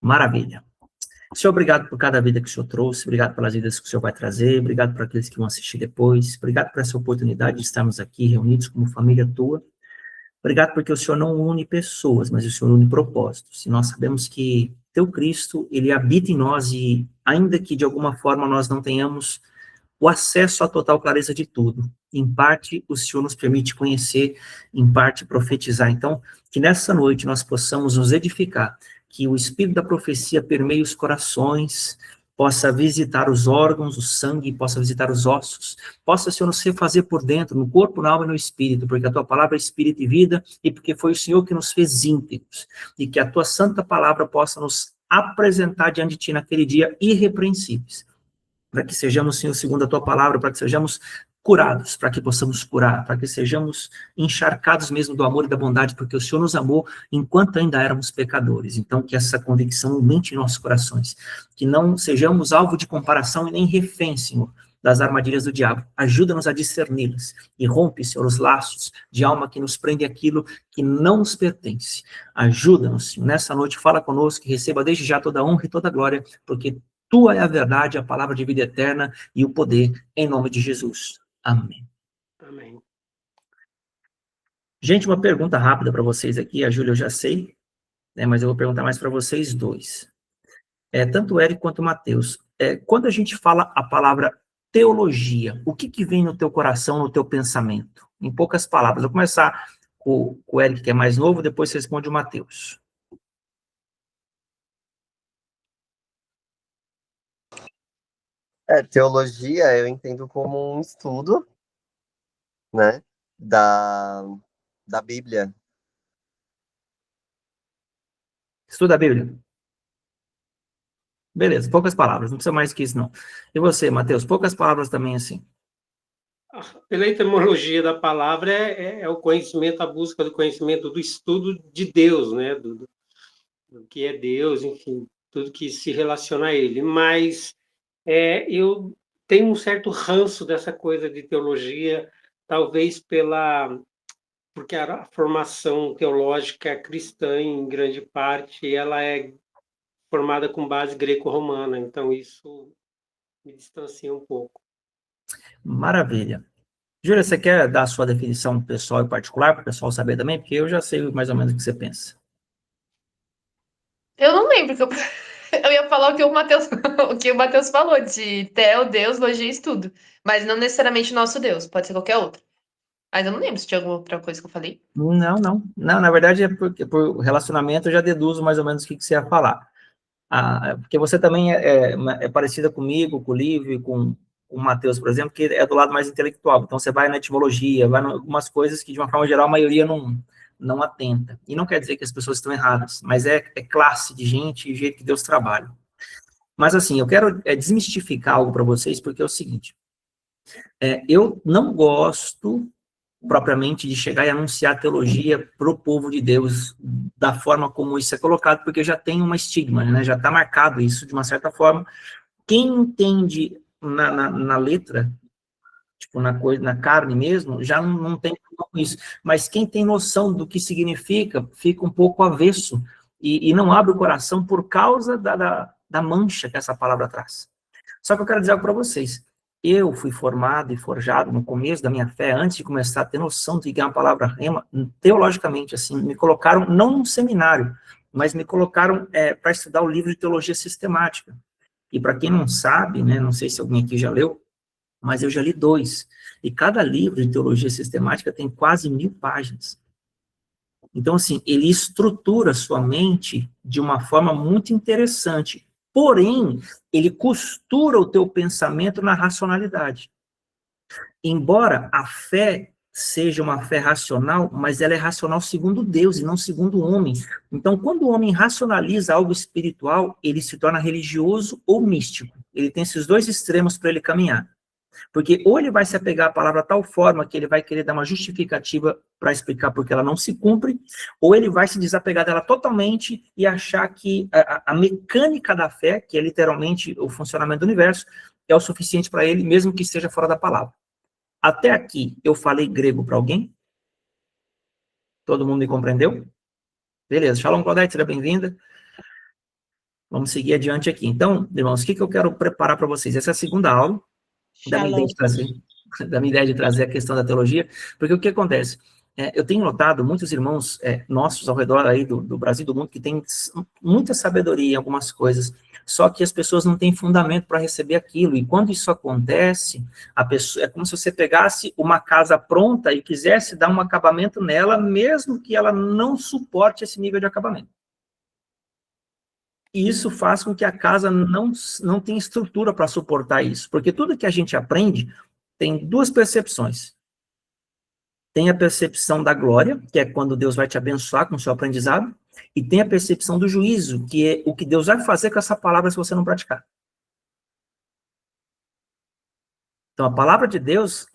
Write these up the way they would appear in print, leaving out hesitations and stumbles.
Maravilha. Senhor, obrigado por cada vida que o Senhor trouxe, obrigado pelas vidas que o Senhor vai trazer, obrigado por aqueles que vão assistir depois, obrigado por essa oportunidade de estarmos aqui reunidos como família tua. Obrigado porque o Senhor não une pessoas, mas o Senhor une propósitos. E nós sabemos que teu Cristo, ele habita em nós e ainda que de alguma forma nós não tenhamos o acesso à total clareza de tudo, em parte o Senhor nos permite conhecer, em parte profetizar. Então, que nessa noite nós possamos nos edificar, que o Espírito da profecia permeie os corações, possa visitar os órgãos, o sangue, possa visitar os ossos, possa, Senhor, nos refazer por dentro, no corpo, na alma e no espírito, porque a tua palavra é espírito e vida, e porque foi o Senhor que nos fez íntegros, e que a tua santa palavra possa nos apresentar diante de ti naquele dia irrepreensíveis, para que sejamos, Senhor, segundo a tua palavra, para que sejamos curados, para que possamos curar, para que sejamos encharcados mesmo do amor e da bondade, porque o Senhor nos amou enquanto ainda éramos pecadores. Então, que essa convicção aumente em nossos corações, que não sejamos alvo de comparação e nem refém, Senhor, das armadilhas do diabo. Ajuda-nos a discerni-las e rompe, Senhor, os laços de alma que nos prende aquilo que não nos pertence. Ajuda-nos, Senhor, nessa noite, fala conosco, que receba desde já toda a honra e toda a glória, porque tua é a verdade, a palavra de vida eterna e o poder, em nome de Jesus. Amém. Amém. Gente, uma pergunta rápida para vocês aqui, a Júlia eu já sei, né, mas eu vou perguntar mais para vocês dois. Tanto o Eric quanto o Matheus, quando a gente fala a palavra teologia, o que vem no teu coração, no teu pensamento? Em poucas palavras, eu vou começar com o Eric, que é mais novo, depois você responde o Matheus. Teologia eu entendo como um estudo, né, da Bíblia. Estuda a Bíblia. Beleza, poucas palavras, não precisa mais que isso, não. E você, Matheus, poucas palavras também, assim. Pela etimologia da palavra, é o conhecimento, a busca do conhecimento, do estudo de Deus, né, do que é Deus, enfim, tudo que se relaciona a Ele. Mas eu tenho um certo ranço dessa coisa de teologia, talvez porque a formação teológica cristã, em grande parte, ela é formada com base greco-romana, então isso me distancia um pouco. Maravilha. Júlia, você quer dar a sua definição pessoal e particular, para o pessoal saber também? Porque eu já sei mais ou menos o que você pensa. Eu não lembro que eu ia falar o que o Matheus o que o Matheus falou, de Theo, Deus, logia e estudo. Mas não necessariamente o nosso Deus, pode ser qualquer outro. Mas eu não lembro se tinha alguma outra coisa que eu falei. Não, na verdade é porque por relacionamento eu já deduzo mais ou menos o que você ia falar. Porque você também é parecida comigo, com o Lívio, com o Matheus, por exemplo, que é do lado mais intelectual. Então você vai na etimologia, vai em algumas coisas que de uma forma geral a maioria não atenta. E não quer dizer que as pessoas estão erradas, mas é classe de gente e jeito que Deus trabalha. Mas assim, eu quero desmistificar algo para vocês, porque é o seguinte, eu não gosto propriamente de chegar e anunciar teologia para o povo de Deus da forma como isso é colocado, porque já tem uma estigma, né? Já está marcado isso de uma certa forma. Quem entende na letra, tipo na carne mesmo, já não tem com isso. Mas quem tem noção do que significa, fica um pouco avesso e não abre o coração por causa da mancha que essa palavra traz. Só que eu quero dizer algo para vocês. Eu fui formado e forjado no começo da minha fé, antes de começar a ter noção de que é uma palavra rema, teologicamente, assim, me colocaram, não num seminário, mas me colocaram para estudar o livro de teologia sistemática. E para quem não sabe, né, não sei se alguém aqui já leu, mas eu já li 2. E cada livro de teologia sistemática tem quase 1000 páginas. Então, assim, ele estrutura sua mente de uma forma muito interessante. Porém, ele costura o teu pensamento na racionalidade. Embora a fé seja uma fé racional, mas ela é racional segundo Deus e não segundo o homem. Então, quando o homem racionaliza algo espiritual, ele se torna religioso ou místico. Ele tem esses dois extremos para ele caminhar. Porque ou ele vai se apegar à palavra de tal forma que ele vai querer dar uma justificativa para explicar porque ela não se cumpre, ou ele vai se desapegar dela totalmente e achar que a mecânica da fé, que é literalmente o funcionamento do universo, é o suficiente para ele, mesmo que esteja fora da palavra. Até aqui, eu falei grego para alguém? Todo mundo me compreendeu? Beleza. Shalom, Claudete, seja bem-vinda. Vamos seguir adiante aqui. Então, irmãos, o que eu quero preparar para vocês? Essa é a segunda aula da minha ideia de trazer a questão da teologia, porque o que acontece? Eu tenho notado muitos irmãos nossos ao redor aí do Brasil, do mundo, que têm muita sabedoria em algumas coisas, só que as pessoas não têm fundamento para receber aquilo, e quando isso acontece, a pessoa, é como se você pegasse uma casa pronta e quisesse dar um acabamento nela, mesmo que ela não suporte esse nível de acabamento. E isso faz com que a casa não tenha estrutura para suportar isso, porque tudo que a gente aprende tem duas percepções. Tem a percepção da glória, que é quando Deus vai te abençoar com o seu aprendizado, e tem a percepção do juízo, que é o que Deus vai fazer com essa palavra se você não praticar. Então, a palavra de Deus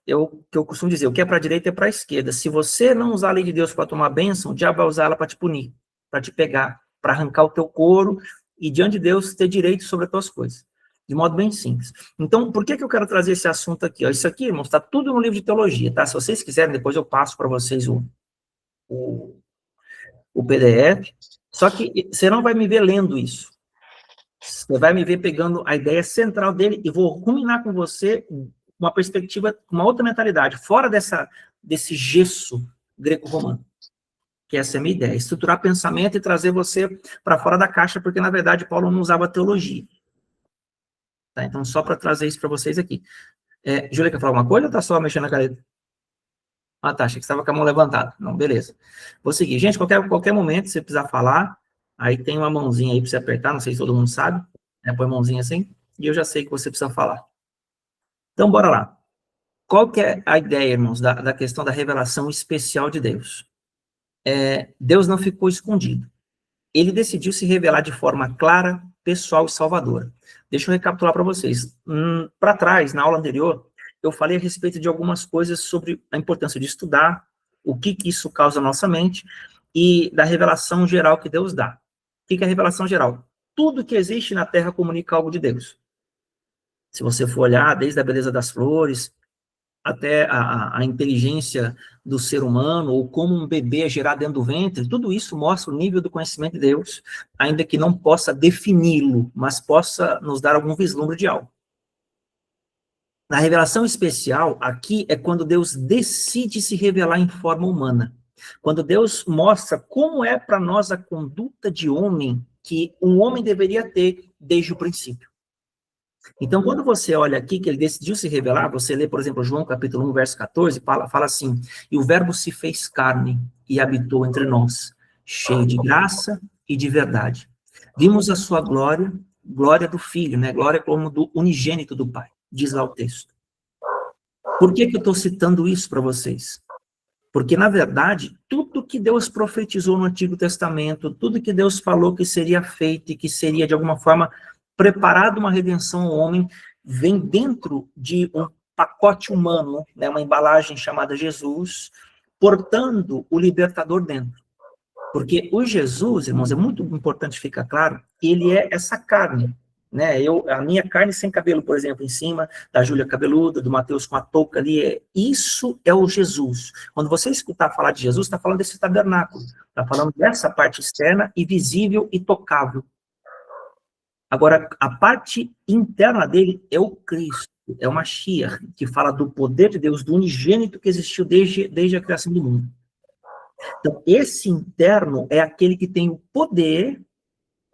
o que eu costumo dizer, o que é para a direita é para a esquerda. Se você não usar a lei de Deus para tomar bênção, o diabo vai usar ela para te punir, para te pegar, para arrancar o teu couro, e diante de Deus ter direito sobre as tuas coisas. De modo bem simples. Então, por que eu quero trazer esse assunto aqui? Isso aqui, irmãos, está tudo no livro de teologia, tá? Se vocês quiserem, depois eu passo para vocês o PDF. Só que você não vai me ver lendo isso. Você vai me ver pegando a ideia central dele e vou ruminar com você uma perspectiva, uma outra mentalidade, fora desse gesso greco-romano. Que essa é a minha ideia. Estruturar pensamento e trazer você para fora da caixa, porque, na verdade, Paulo não usava teologia. Tá, então, só para trazer isso para vocês aqui. Júlia, quer falar alguma coisa ou está só mexendo na caneta? Ah, tá, achei que você estava com a mão levantada. Não, beleza. Vou seguir. Gente, qualquer momento, se você precisar falar, aí tem uma mãozinha aí para você apertar, não sei se todo mundo sabe, põe a mãozinha assim, e eu já sei que você precisa falar. Então, bora lá. Qual que é a ideia, irmãos, da questão da revelação especial de Deus? Deus não ficou escondido. Ele decidiu se revelar de forma clara, pessoal e salvadora. Deixa eu recapitular para vocês. Para trás, na aula anterior, eu falei a respeito de algumas coisas sobre a importância de estudar, o que isso causa na nossa mente, e da revelação geral que Deus dá. O que é a revelação geral? Tudo que existe na Terra comunica algo de Deus. Se você for olhar, desde a beleza das flores, até a inteligência do ser humano, ou como um bebê é gerado dentro do ventre, tudo isso mostra o nível do conhecimento de Deus, ainda que não possa defini-lo, mas possa nos dar algum vislumbre de algo. Na revelação especial, aqui é quando Deus decide se revelar em forma humana. Quando Deus mostra como é para nós a conduta de homem que um homem deveria ter desde o princípio. Então, quando você olha aqui que ele decidiu se revelar, você lê, por exemplo, João capítulo 1, verso 14, fala assim, e o verbo se fez carne e habitou entre nós, cheio de graça e de verdade. Vimos a sua glória, glória do Filho, né? Glória como do unigênito do Pai, diz lá o texto. Por que eu estou citando isso para vocês? Porque, na verdade, tudo que Deus profetizou no Antigo Testamento, tudo que Deus falou que seria feito e que seria, de alguma forma, preparado uma redenção ao homem, vem dentro de um pacote humano, né, uma embalagem chamada Jesus, portando o libertador dentro. Porque o Jesus, irmãos, é muito importante ficar claro, ele é essa carne, né? A minha carne sem cabelo, por exemplo, em cima, da Júlia cabeluda, do Mateus com a touca ali, isso é o Jesus. Quando você escutar falar de Jesus, está falando desse tabernáculo, está falando dessa parte externa e visível e tocável. Agora, a parte interna dele é o Cristo, é o Mashiach, que fala do poder de Deus, do unigênito que existiu desde a criação do mundo. Então, esse interno é aquele que tem o poder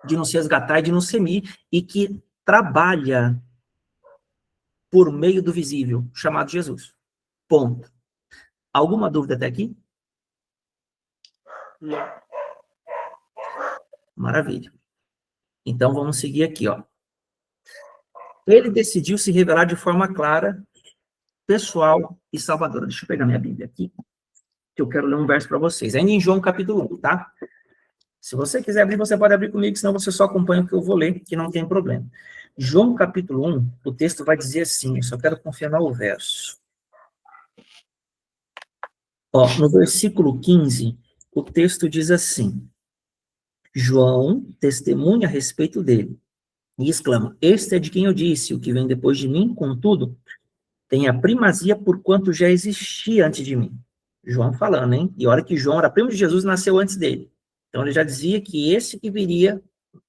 de nos resgatar e de nos remir, e que trabalha por meio do visível, chamado Jesus. Ponto. Alguma dúvida até aqui? Não. Maravilha. Então, vamos seguir aqui, ó. Ele decidiu se revelar de forma clara, pessoal e salvadora. Deixa eu pegar minha Bíblia aqui, que eu quero ler um verso para vocês. Ainda em João capítulo 1, tá? Se você quiser abrir, você pode abrir comigo, senão você só acompanha o que eu vou ler, que não tem problema. João capítulo 1, o texto vai dizer assim, eu só quero confirmar o verso. Ó, no versículo 15, o texto diz assim, João testemunha a respeito dele, e exclama, este é de quem eu disse, o que vem depois de mim, contudo, tem a primazia porquanto já existia antes de mim. João falando, hein? E olha que João era primo de Jesus, nasceu antes dele. Então ele já dizia que esse que viria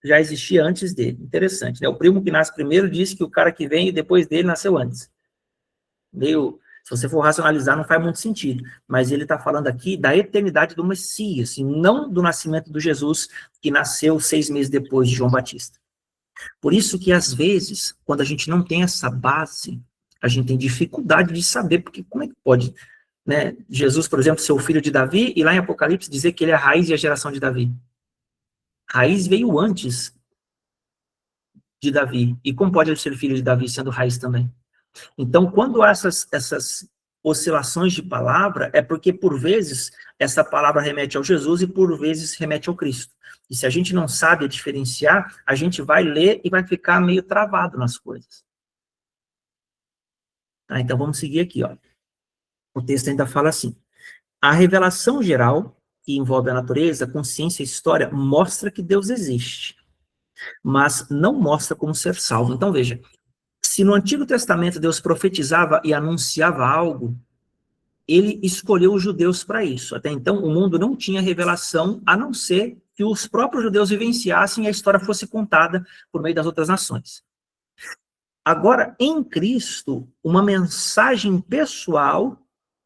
já existia antes dele. Interessante, né? O primo que nasce primeiro diz que o cara que vem depois dele nasceu antes. Meio, se você for racionalizar, não faz muito sentido. Mas ele está falando aqui da eternidade do Messias, e não do nascimento do Jesus, que nasceu 6 meses depois de João Batista. Por isso que, às vezes, quando a gente não tem essa base, a gente tem dificuldade de saber, porque como é que pode, né, Jesus, por exemplo, ser o filho de Davi, e lá em Apocalipse dizer que ele é a raiz e a geração de Davi. A raiz veio antes de Davi. E como pode ele ser filho de Davi sendo raiz também? Então, quando há essas oscilações de palavra, é porque, por vezes, essa palavra remete ao Jesus e, por vezes, remete ao Cristo. E se a gente não sabe diferenciar, a gente vai ler e vai ficar meio travado nas coisas. Tá, então, vamos seguir aqui, ó. O texto ainda fala assim: a revelação geral, que envolve a natureza, a consciência e a história, mostra que Deus existe, mas não mostra como ser salvo. Então, veja, se no Antigo Testamento Deus profetizava e anunciava algo, ele escolheu os judeus para isso. Até então, o mundo não tinha revelação, a não ser que os próprios judeus vivenciassem e a história fosse contada por meio das outras nações. Agora, em Cristo, uma mensagem pessoal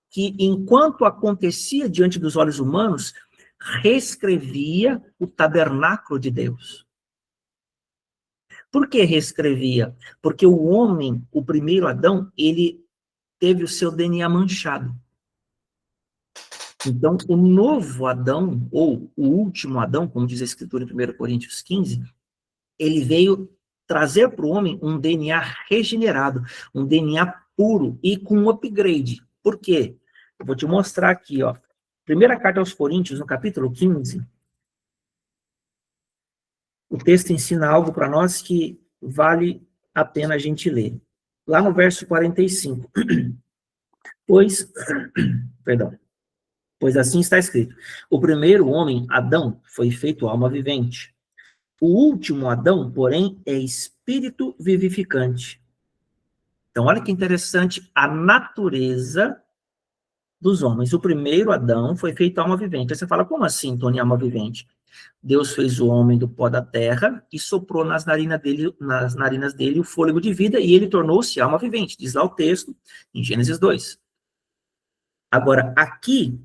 que, enquanto acontecia diante dos olhos humanos, reescrevia o tabernáculo de Deus. Por que reescrevia? Porque o homem, o primeiro Adão, ele teve o seu DNA manchado. Então, o novo Adão, ou o último Adão, como diz a Escritura em 1 Coríntios 15, ele veio trazer para o homem um DNA regenerado, um DNA puro e com um upgrade. Por quê? Eu vou te mostrar aqui, ó. Primeira carta aos Coríntios, no capítulo 15, o texto ensina algo para nós que vale a pena a gente ler. Lá no verso 45. Pois assim está escrito: o primeiro homem, Adão, foi feito alma vivente. O último Adão, porém, é espírito vivificante. Então, olha que interessante a natureza dos homens. O primeiro Adão foi feito alma vivente. Aí você fala, como assim, Tony, alma vivente? Deus fez o homem do pó da terra e soprou nas narinas dele o fôlego de vida e ele tornou-se alma vivente. Diz lá o texto, em Gênesis 2. Agora, aqui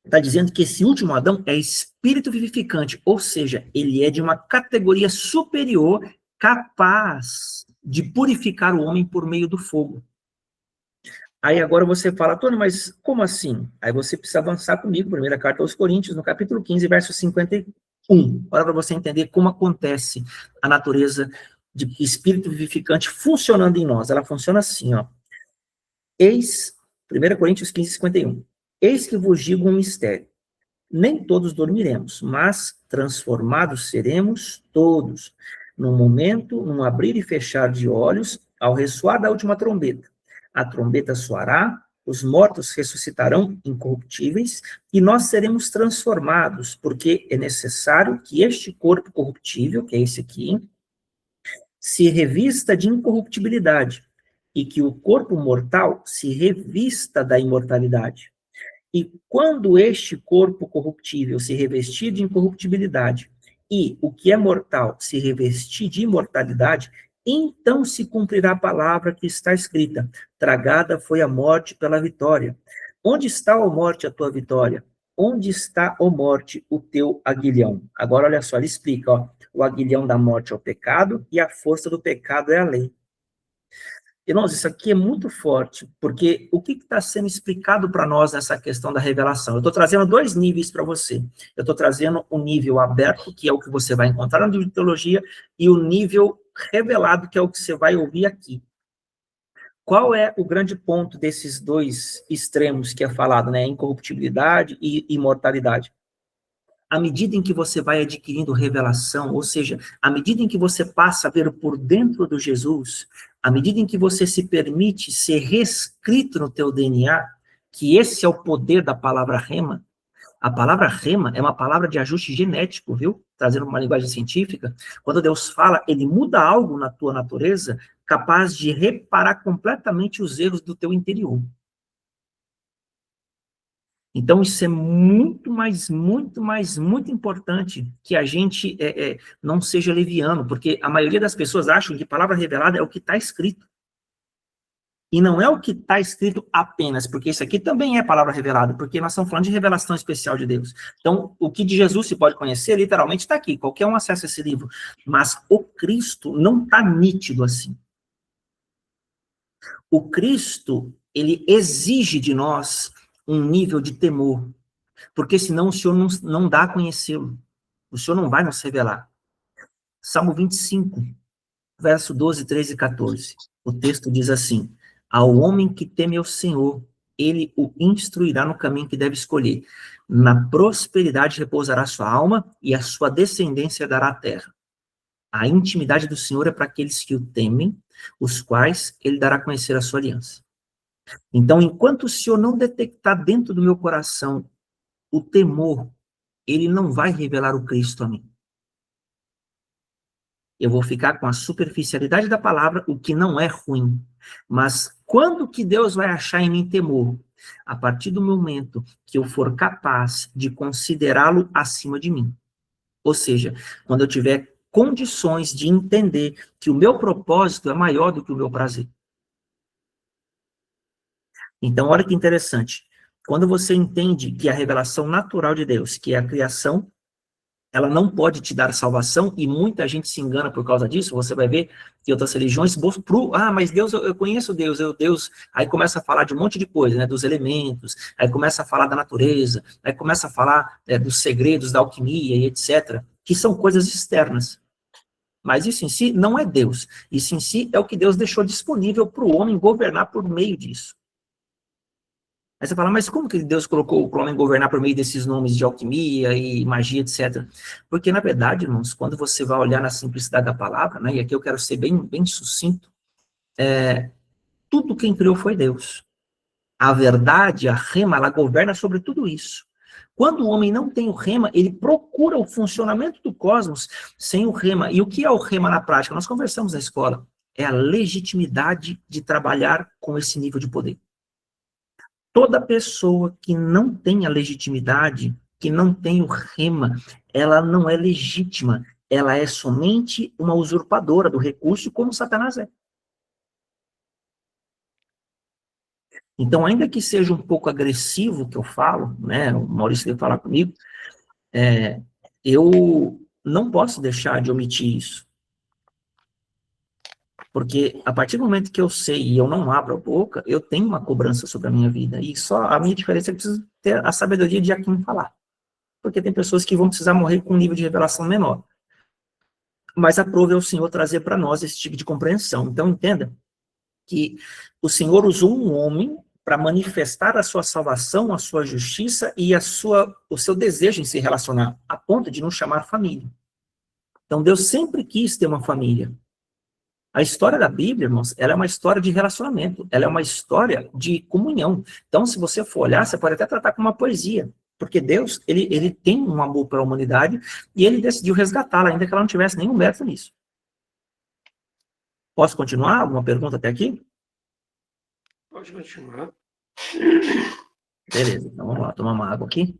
está dizendo que esse último Adão é espírito vivificante, ou seja, ele é de uma categoria superior, capaz de purificar o homem por meio do fogo. Aí agora você fala, Tony, mas como assim? Aí você precisa avançar comigo, primeira carta aos Coríntios, no capítulo 15, verso 51. Olha para você entender como acontece a natureza de espírito vivificante funcionando em nós. Ela funciona assim, ó. 1 Coríntios 15, 51. Eis que vos digo um mistério. Nem todos dormiremos, mas transformados seremos todos. Num momento, num abrir e fechar de olhos, ao ressoar da última trombeta. A trombeta soará, os mortos ressuscitarão incorruptíveis, e nós seremos transformados, porque é necessário que este corpo corruptível, que é esse aqui, se revista de incorruptibilidade, e que o corpo mortal se revista da imortalidade. E quando este corpo corruptível se revestir de incorruptibilidade, e o que é mortal se revestir de imortalidade, então se cumprirá a palavra que está escrita: tragada foi a morte pela vitória. Onde está, ó morte, a tua vitória? Onde está, ó morte, o teu aguilhão? Agora, olha só, ele explica, ó, o aguilhão da morte é o pecado, e a força do pecado é a lei. Irmãos, isso aqui é muito forte, porque o que está sendo explicado para nós nessa questão da revelação? Eu estou trazendo 2 níveis para você. Eu estou trazendo o nível aberto, que é o que você vai encontrar no livro de teologia, e o nível revelado, que é o que você vai ouvir aqui. Qual é o grande ponto desses 2 extremos que é falado, né? Incorruptibilidade e imortalidade. À medida em que você vai adquirindo revelação, ou seja, à medida em que você passa a ver por dentro do Jesus, à medida em que você se permite ser reescrito no teu DNA, que esse é o poder da palavra rema. A palavra rema é uma palavra de ajuste genético, viu? Trazendo uma linguagem científica. Quando Deus fala, ele muda algo na tua natureza, capaz de reparar completamente os erros do teu interior. Então, isso é muito importante que a gente não seja leviano, porque a maioria das pessoas acham que palavra revelada é o que está escrito. E não é o que está escrito apenas, porque isso aqui também é palavra revelada, porque nós estamos falando de revelação especial de Deus. Então, o que de Jesus se pode conhecer, literalmente está aqui, qualquer um acessa esse livro. Mas o Cristo não está nítido assim. O Cristo, ele exige de nós um nível de temor, porque senão o Senhor não dá a conhecê-lo. O Senhor não vai nos revelar. Salmo 25, verso 12, 13 e 14. O texto diz assim: ao homem que teme ao Senhor, ele o instruirá no caminho que deve escolher. Na prosperidade repousará sua alma, e a sua descendência dará a terra. A intimidade do Senhor é para aqueles que o temem, os quais ele dará a conhecer a sua aliança. Então, enquanto o Senhor não detectar dentro do meu coração o temor, ele não vai revelar o Cristo a mim. Eu vou ficar com a superficialidade da palavra, o que não é ruim. Mas quando que Deus vai achar em mim temor? A partir do momento que eu for capaz de considerá-lo acima de mim. Ou seja, quando eu tiver condições de entender que o meu propósito é maior do que o meu prazer. Então, olha que interessante. Quando você entende que a revelação natural de Deus, que é a criação, ela não pode te dar salvação, e muita gente se engana por causa disso. Você vai ver que outras religiões, mas Deus, eu conheço Deus, Deus, aí começa a falar de um monte de coisa, né, dos elementos, aí começa a falar da natureza, aí começa a falar dos segredos da alquimia e etc., que são coisas externas. Mas isso em si não é Deus, isso em si é o que Deus deixou disponível para o homem governar por meio disso. Aí você fala, mas como que Deus colocou o homem governar por meio desses nomes de alquimia e magia, etc? Porque, na verdade, irmãos, quando você vai olhar na simplicidade da palavra, né, e aqui eu quero ser bem sucinto, tudo quem criou foi Deus. A verdade, a rema, ela governa sobre tudo isso. Quando o homem não tem o rema, ele procura o funcionamento do cosmos sem o rema. E o que é o rema na prática? Nós conversamos na escola. É a legitimidade de trabalhar com esse nível de poder. Toda pessoa que não tem a legitimidade, que não tem o rema, ela não é legítima. Ela é somente uma usurpadora do recurso, como Satanás é. Então, ainda que seja um pouco agressivo o que eu falo, né, o Maurício deve falar comigo, eu não posso deixar de omitir isso. Porque a partir do momento que eu sei e eu não abro a boca, eu tenho uma cobrança sobre a minha vida. E só a minha diferença é que eu preciso ter a sabedoria de a quem falar. Porque tem pessoas que vão precisar morrer com um nível de revelação menor. Mas aprove ao Senhor trazer para nós esse tipo de compreensão. Então, entenda que o Senhor usou um homem para manifestar a sua salvação, a sua justiça e o seu desejo em se relacionar, a ponto de nos chamar família. Então, Deus sempre quis ter uma família. A história da Bíblia, irmãos, ela é uma história de relacionamento, ela é uma história de comunhão. Então, se você for olhar, você pode até tratar como uma poesia, porque Deus, ele tem um amor pela humanidade e ele decidiu resgatá-la, ainda que ela não tivesse nenhum mérito nisso. Posso continuar? Alguma pergunta até aqui? Pode continuar. Beleza, então vamos lá, tomar uma água aqui.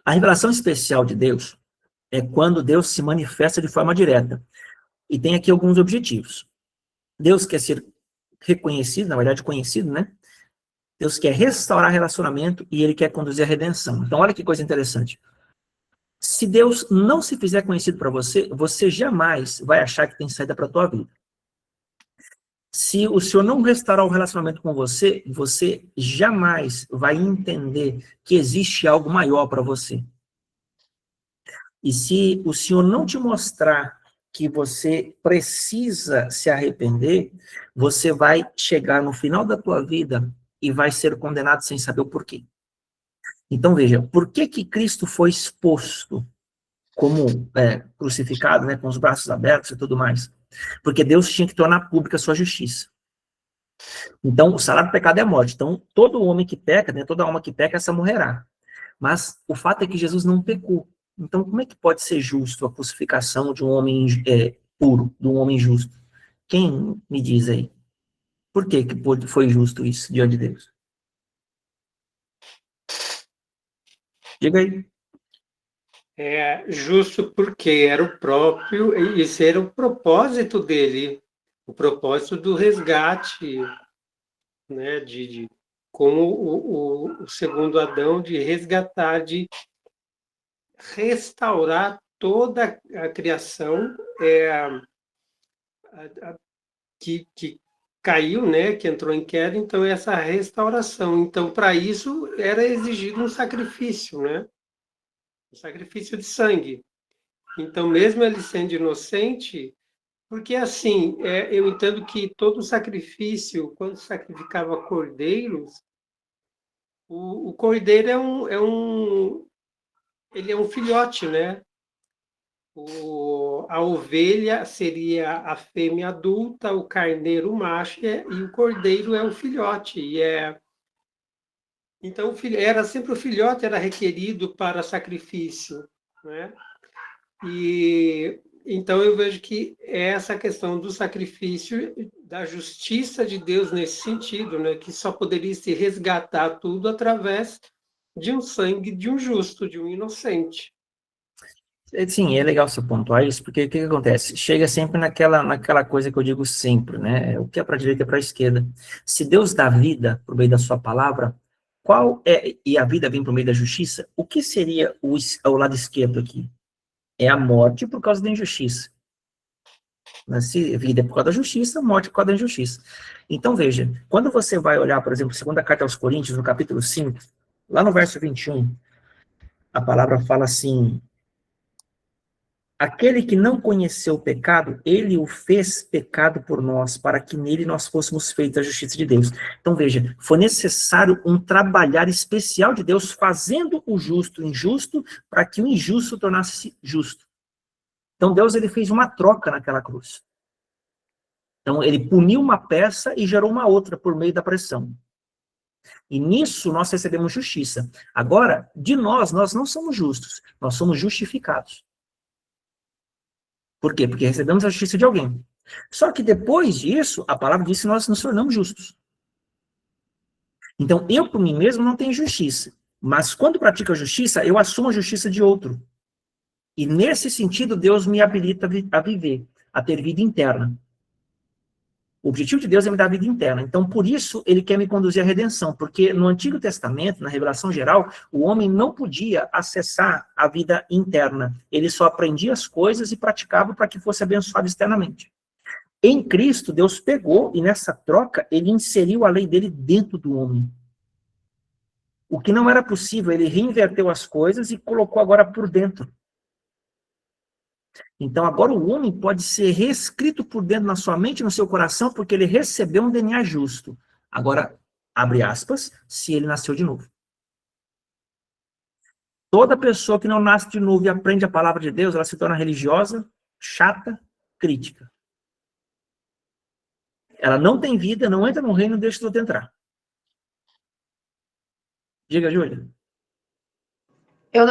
A revelação especial de Deus é quando Deus se manifesta de forma direta. E tem aqui alguns objetivos. Deus quer ser reconhecido, na verdade conhecido, né? Deus quer restaurar relacionamento e ele quer conduzir a redenção. Então, olha que coisa interessante. Se Deus não se fizer conhecido para você, você jamais vai achar que tem saída para a tua vida. Se o Senhor não restaurar o relacionamento com você, você jamais vai entender que existe algo maior para você. E se o Senhor não te mostrar que você precisa se arrepender, você vai chegar no final da tua vida e vai ser condenado sem saber o porquê. Então, veja, por que que Cristo foi exposto como crucificado, né, com os braços abertos e tudo mais? Porque Deus tinha que tornar pública a sua justiça. Então, o salário do pecado é a morte. Então, todo homem que peca, né, toda alma que peca, essa morrerá. Mas o fato é que Jesus não pecou. Então, como é que pode ser justo a crucificação de um homem puro, de um homem justo? Quem me diz aí? Por que foi justo isso diante de Deus? Diga aí. É justo porque era o próprio, esse era o propósito dele, o propósito do resgate, né, como o segundo Adão, de resgatar, de restaurar toda a criação que caiu, né, que entrou em queda, então essa restauração. Então, para isso, era exigido um sacrifício, né? Um sacrifício de sangue. Então, mesmo ele sendo inocente, porque assim, eu entendo que todo sacrifício, quando sacrificava cordeiros, o cordeiro ele é um filhote, né? A ovelha seria a fêmea adulta, o carneiro o macho, e o cordeiro é o filhote. Então, era sempre o filhote era requerido para sacrifício, né? E então eu vejo que essa questão do sacrifício, da justiça de Deus nesse sentido, né? Que só poderia se resgatar tudo através de um sangue de um justo, de um inocente. Sim, é legal você pontuar isso, porque o que acontece? Chega sempre naquela coisa que eu digo sempre, né? O que é para a direita e para a esquerda. Se Deus dá vida por meio da sua palavra, e a vida vem por meio da justiça, o que seria o lado esquerdo aqui? É a morte por causa da injustiça. Se vida é por causa da justiça, morte é por causa da injustiça. Então, veja, quando você vai olhar, por exemplo, segunda carta aos Coríntios, no capítulo 5, lá no verso 21, a palavra fala assim: aquele que não conheceu o pecado, ele o fez pecado por nós, para que nele nós fôssemos feitos a justiça de Deus. Então, veja, foi necessário um trabalhar especial de Deus, fazendo o justo injusto, para que o injusto tornasse justo. Então, Deus ele fez uma troca naquela cruz. Então, ele puniu uma peça e gerou uma outra por meio da pressão. E nisso nós recebemos justiça. Agora, de nós não somos justos, nós somos justificados. Por quê? Porque recebemos a justiça de alguém. Só que depois disso, a palavra diz que nós nos tornamos justos. Então, eu por mim mesmo não tenho justiça. Mas quando pratico a justiça, eu assumo a justiça de outro. E nesse sentido, Deus me habilita a viver, a ter vida interna. O objetivo de Deus é me dar vida interna. Então, por isso, ele quer me conduzir à redenção. Porque no Antigo Testamento, na revelação geral, o homem não podia acessar a vida interna. Ele só aprendia as coisas e praticava para que fosse abençoado externamente. Em Cristo, Deus pegou e nessa troca, ele inseriu a lei dele dentro do homem. O que não era possível, ele reinverteu as coisas e colocou agora por dentro. Então, agora o homem pode ser reescrito por dentro na sua mente, no seu coração, porque ele recebeu um DNA justo. Agora, abre aspas, se ele nasceu de novo. Toda pessoa que não nasce de novo e aprende a palavra de Deus, ela se torna religiosa, chata, crítica. Ela não tem vida, não entra no reino, deixa o outro entrar. Diga, Júlia. Eu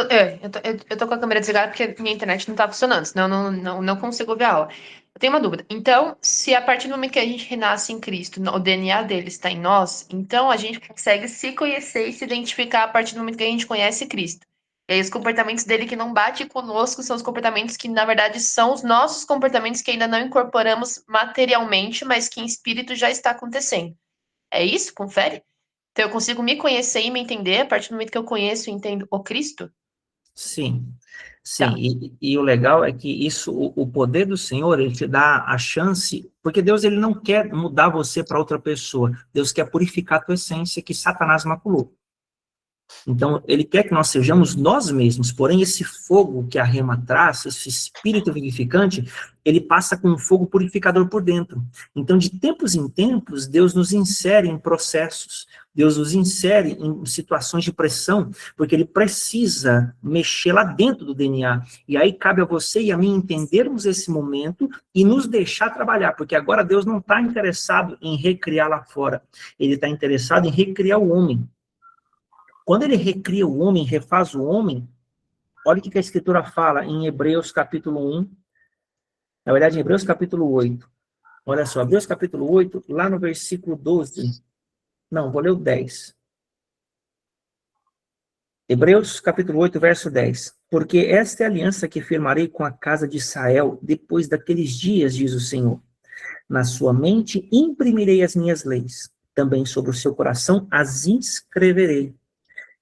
tô com a câmera desligada porque minha internet não tá funcionando, senão eu não consigo ouvir a aula. Eu tenho uma dúvida. Então, se a partir do momento que a gente renasce em Cristo, o DNA dele está em nós, então a gente consegue se conhecer e se identificar a partir do momento que a gente conhece Cristo. E aí os comportamentos dele que não batem conosco são os comportamentos que, na verdade, são os nossos comportamentos que ainda não incorporamos materialmente, mas que em espírito já está acontecendo. É isso? Confere? Então eu consigo me conhecer e me entender a partir do momento que eu conheço e entendo o Cristo? Sim, sim. Tá. E o legal é que isso, o poder do Senhor, ele te dá a chance, porque Deus ele não quer mudar você para outra pessoa. Deus quer purificar a tua essência que Satanás maculou. Então, ele quer que nós sejamos nós mesmos, porém esse fogo que a rema traz, esse espírito vivificante, ele passa com um fogo purificador por dentro. Então, de tempos em tempos, Deus nos insere em processos, Deus nos insere em situações de pressão, porque ele precisa mexer lá dentro do DNA. E aí cabe a você e a mim entendermos esse momento e nos deixar trabalhar, porque agora Deus não está interessado em recriar lá fora, ele está interessado em recriar o homem. Quando ele recria o homem, refaz o homem, olha o que a Escritura fala em Hebreus capítulo 1, na verdade em Hebreus capítulo 8, Olha só, Hebreus capítulo 8, lá no versículo 12. Não, vou ler o 10. Hebreus capítulo 8, verso 10. Porque esta é a aliança que firmarei com a casa de Israel depois daqueles dias, diz o Senhor. Na sua mente imprimirei as minhas leis, também sobre o seu coração as inscreverei.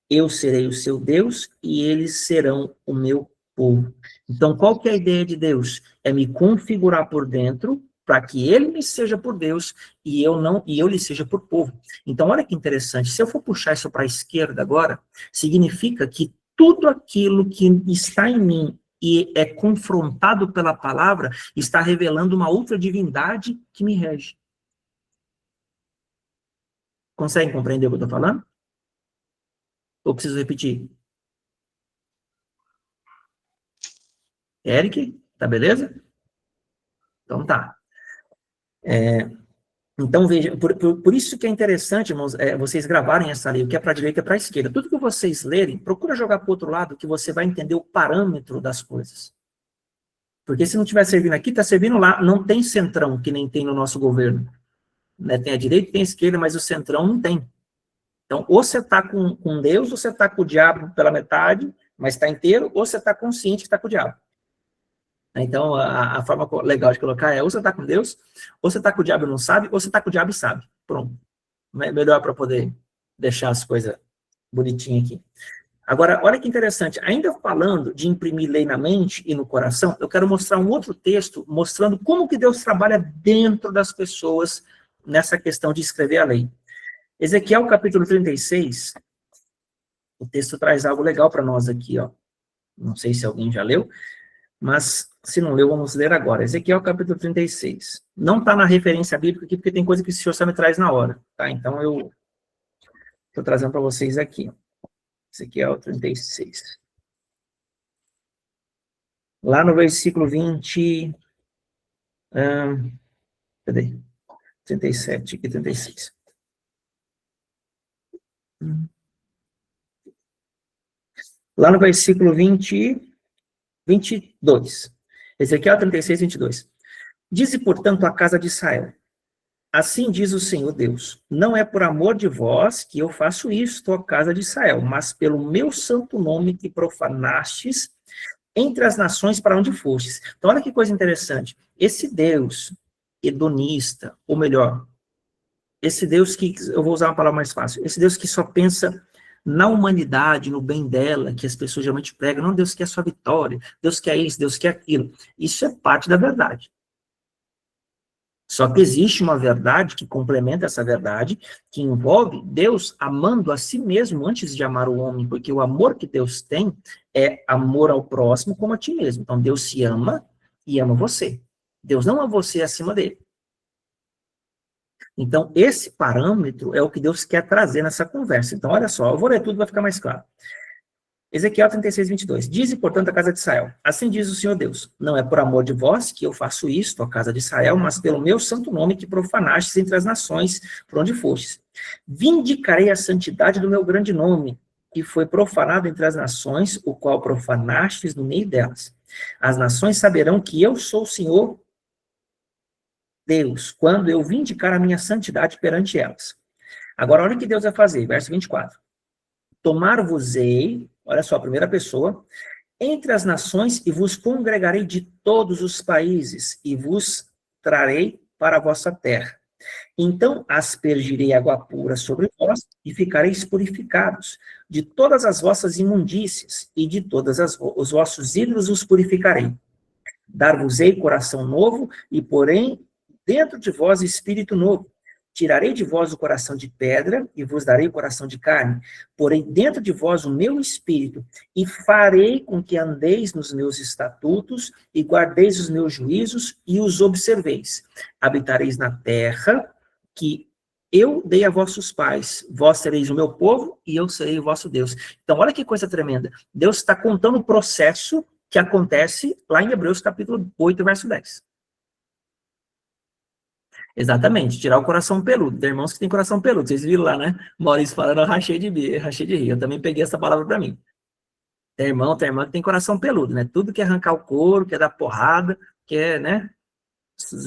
Eu serei o seu Deus e eles serão o meu povo. Então, qual que é a ideia de Deus? É me configurar por dentro para que ele me seja por Deus e eu lhe seja por povo. Então, olha que interessante. Se eu for puxar isso para a esquerda agora, significa que tudo aquilo que está em mim e é confrontado pela palavra está revelando uma outra divindade que me rege. Conseguem compreender o que eu estou falando? Ou preciso repetir? Eric, tá beleza? Então tá. Então veja, por isso que é interessante, irmãos, vocês gravarem essa lei, o que é para a direita e para a esquerda. Tudo que vocês lerem, procura jogar para o outro lado, que você vai entender o parâmetro das coisas. Porque se não estiver servindo aqui, está servindo lá. Não tem centrão, que nem tem no nosso governo. Né? Tem a direita e tem a esquerda, mas o centrão não tem. Então, ou você está com Deus, ou você está com o diabo pela metade, mas está inteiro, ou você está consciente que está com o diabo. Então, a forma legal de colocar é ou você está com Deus, ou você está com o diabo e não sabe, ou você está com o diabo e sabe. Pronto. Melhor para poder deixar as coisas bonitinhas aqui. Agora, olha que interessante. Ainda falando de imprimir lei na mente e no coração, eu quero mostrar um outro texto mostrando como que Deus trabalha dentro das pessoas nessa questão de escrever a lei. Ezequiel, capítulo 36, o texto traz algo legal para nós aqui, ó. Não sei se alguém já leu, mas se não leu, vamos ler agora. Ezequiel, capítulo 36. Não está na referência bíblica aqui, porque tem coisa que o senhor só me traz na hora, tá? Então, eu estou trazendo para vocês aqui. Ezequiel 36. Lá no versículo 20... cadê? 37, aqui 36. Lá no versículo 22. Ezequiel 36, 22. Dize, portanto, a casa de Israel: assim diz o Senhor Deus, não é por amor de vós que eu faço isto, ó casa de Israel, mas pelo meu santo nome que profanastes entre as nações para onde fostes. Então, olha que coisa interessante. Esse Deus hedonista, ou melhor, esse Deus que, eu vou usar uma palavra mais fácil, esse Deus que só pensa na humanidade, no bem dela, que as pessoas geralmente pregam, não, Deus quer a sua vitória, Deus quer isso, Deus quer aquilo. Isso é parte da verdade. Só que existe uma verdade que complementa essa verdade, que envolve Deus amando a si mesmo antes de amar o homem, porque o amor que Deus tem é amor ao próximo como a ti mesmo. Então, Deus se ama e ama você. Deus não ama você acima dele. Então, esse parâmetro é o que Deus quer trazer nessa conversa. Então, olha só, eu vou ler tudo, vai ficar mais claro. Ezequiel 36, 22. Dize, portanto, a casa de Israel: assim diz o Senhor Deus, não é por amor de vós que eu faço isto, a casa de Israel, mas pelo meu santo nome que profanastes entre as nações por onde fostes. Vindicarei a santidade do meu grande nome, que foi profanado entre as nações, o qual profanastes no meio delas. As nações saberão que eu sou o Senhor Deus, quando eu vindicar a minha santidade perante elas. Agora, olha o que Deus vai fazer, verso 24. Tomar-vos-ei, olha só, a primeira pessoa, entre as nações e vos congregarei de todos os países e vos trarei para a vossa terra. Então aspergirei água pura sobre vós e ficareis purificados. De todas as vossas imundícias e de todos os vossos ídolos os purificarei. Dar-vos-ei coração novo e porém dentro de vós espírito novo. Tirarei de vós o coração de pedra e vos darei o coração de carne. Porém dentro de vós o meu espírito e farei com que andeis nos meus estatutos e guardeis os meus juízos e os observeis. Habitareis na terra que eu dei a vossos pais. Vós sereis o meu povo e eu serei o vosso Deus. Então olha que coisa tremenda. Deus está contando o processo que acontece lá em Hebreus capítulo 8, verso 10. Exatamente, tirar o coração peludo. Tem irmãos que têm coração peludo. Vocês viram lá, né? Maurício falando, eu rachei de rir. Eu também peguei essa palavra para mim. Tem irmã que tem coração peludo, né? Tudo quer arrancar o couro, quer dar porrada, quer, né?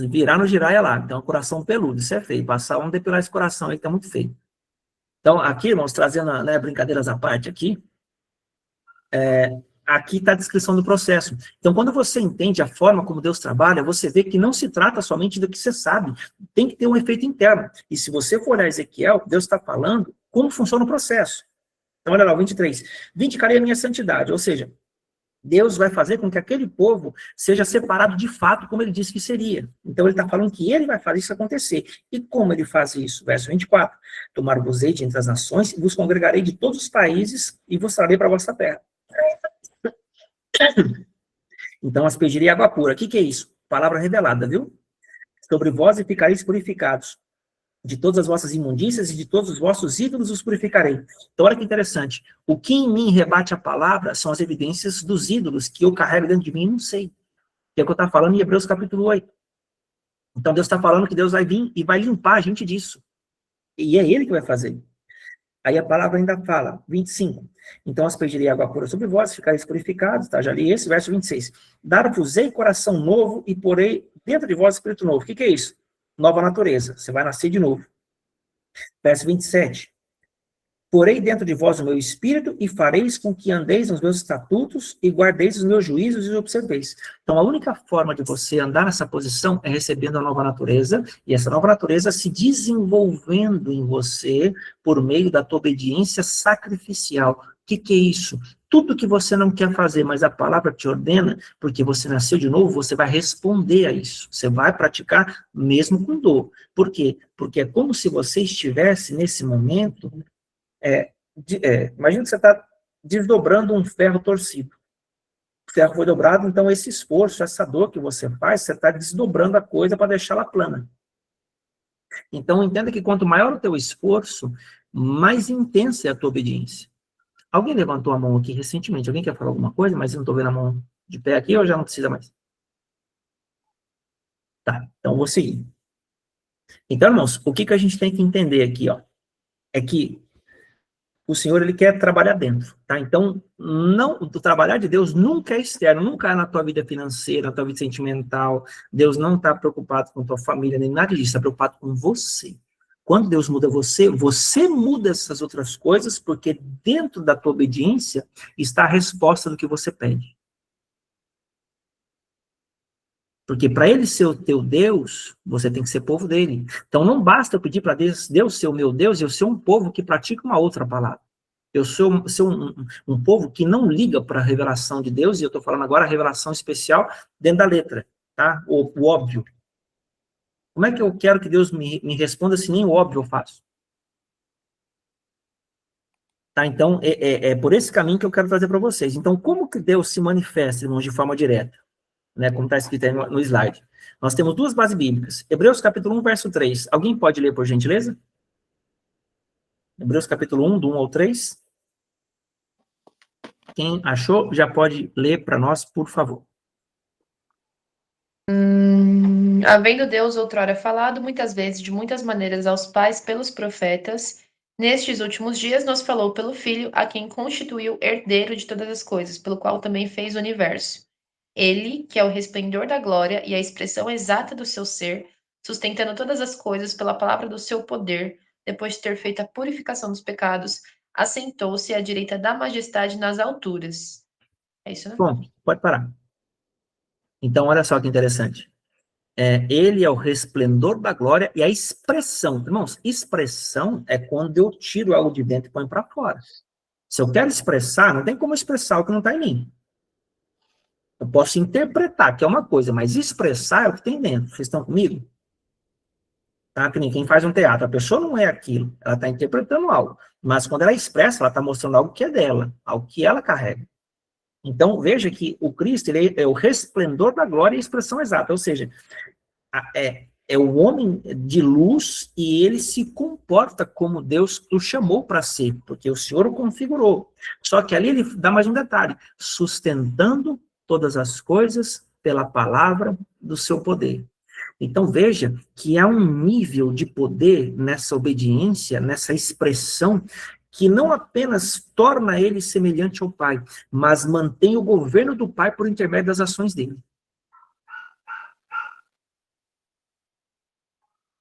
virar no giraia lá. Então, um coração peludo, isso é feio. Passar, vamos depilar esse coração aí, que tá muito feio. Então, aqui, irmãos, trazendo, né, brincadeiras à parte aqui, aqui está a descrição do processo. Então, quando você entende a forma como Deus trabalha, você vê que não se trata somente do que você sabe, tem que ter um efeito interno. E se você for olhar Ezequiel, Deus está falando como funciona o processo. Então, olha lá, o 23. Vindicarei a minha santidade, ou seja, Deus vai fazer com que aquele povo seja separado de fato, como ele disse que seria. Então, ele está falando que ele vai fazer isso acontecer. E como ele faz isso? Verso 24. Tomar-vos entre as nações, e vos congregarei de todos os países, e vos trarei para a vossa terra. Então, aspergirei água pura. O que é isso? Palavra revelada, viu? Sobre vós e ficareis purificados. De todas as vossas imundícias e de todos os vossos ídolos os purificarei. Então, olha que interessante. O que em mim rebate a palavra são as evidências dos ídolos que eu carrego dentro de mim e não sei. Que é o que eu estou falando em Hebreus capítulo 8. Então, Deus está falando que Deus vai vir e vai limpar a gente disso. E é Ele que vai fazer. Aí a palavra ainda fala, 25. Então, aspergirei água pura sobre vós, ficareis purificados, tá? Já li esse, verso 26. Dar-vos-ei coração novo e porei dentro de vós espírito novo. O que é isso? Nova natureza, você vai nascer de novo. Verso 27. Porei dentro de vós o meu espírito e fareis com que andeis nos meus estatutos e guardeis os meus juízos e os observeis. Então, a única forma de você andar nessa posição é recebendo a nova natureza, e essa nova natureza se desenvolvendo em você por meio da tua obediência sacrificial. O que é isso? Tudo que você não quer fazer, mas a palavra te ordena, porque você nasceu de novo, você vai responder a isso. Você vai praticar mesmo com dor. Por quê? Porque é como se você estivesse, nesse momento, imagina que você está desdobrando um ferro torcido. O ferro foi dobrado, então esse esforço, essa dor que você faz, você está desdobrando a coisa para deixá-la plana. Então, entenda que quanto maior o teu esforço, mais intensa é a tua obediência. Alguém levantou a mão aqui recentemente? Alguém quer falar alguma coisa? Mas eu não estou vendo a mão de pé aqui, ou já não precisa mais? Tá, então vou seguir. Então, irmãos, o que a gente tem que entender aqui, ó, é que o Senhor, ele quer trabalhar dentro, tá? Então, o trabalhar de Deus nunca é externo, nunca é na tua vida financeira, na tua vida sentimental. Deus não está preocupado com tua família, nem nada disso, está preocupado com você. Quando Deus muda você, você muda essas outras coisas, porque dentro da tua obediência está a resposta do que você pede. Porque para ele ser o teu Deus, você tem que ser povo dele. Então não basta eu pedir para Deus ser o meu Deus, eu ser um povo que pratica uma outra palavra. Eu sou um povo que não liga para a revelação de Deus, e eu estou falando agora a revelação especial dentro da letra, tá? O óbvio. Como é que eu quero que Deus me responda se nem o óbvio eu faço? Tá, então, é por esse caminho que eu quero trazer para vocês. Então, como que Deus se manifesta, irmãos, de forma direta? Né, como está escrito aí no slide. Nós temos duas bases bíblicas. Hebreus capítulo 1, verso 3. Alguém pode ler, por gentileza? Hebreus capítulo 1, do 1 ao 3. Quem achou, já pode ler para nós, por favor. Havendo Deus outrora falado muitas vezes, de muitas maneiras aos pais pelos profetas, nestes últimos dias nos falou pelo Filho, a quem constituiu herdeiro de todas as coisas, pelo qual também fez o universo. Ele, que é o resplendor da glória e a expressão exata do seu ser, sustentando todas as coisas pela palavra do seu poder, depois de ter feito a purificação dos pecados, assentou-se à direita da majestade nas alturas. É isso, né? Bom, pode parar. Então, olha só que interessante. Ele é o resplendor da glória e a expressão. Irmãos, expressão é quando eu tiro algo de dentro e ponho para fora. Se eu quero expressar, não tem como expressar o que não está em mim. Eu posso interpretar, que é uma coisa, mas expressar é o que tem dentro. Vocês estão comigo? Tá? Que nem quem faz um teatro. A pessoa não é aquilo. Ela está interpretando algo. Mas quando ela expressa, ela está mostrando algo que é dela, algo que ela carrega. Então, veja que o Cristo, ele é o resplendor da glória e a expressão exata. Ou seja, é o homem de luz e ele se comporta como Deus o chamou para ser, porque o Senhor o configurou. Só que ali ele dá mais um detalhe, sustentando todas as coisas pela palavra do seu poder. Então veja que há um nível de poder nessa obediência, nessa expressão, que não apenas torna ele semelhante ao Pai, mas mantém o governo do Pai por intermédio das ações dele.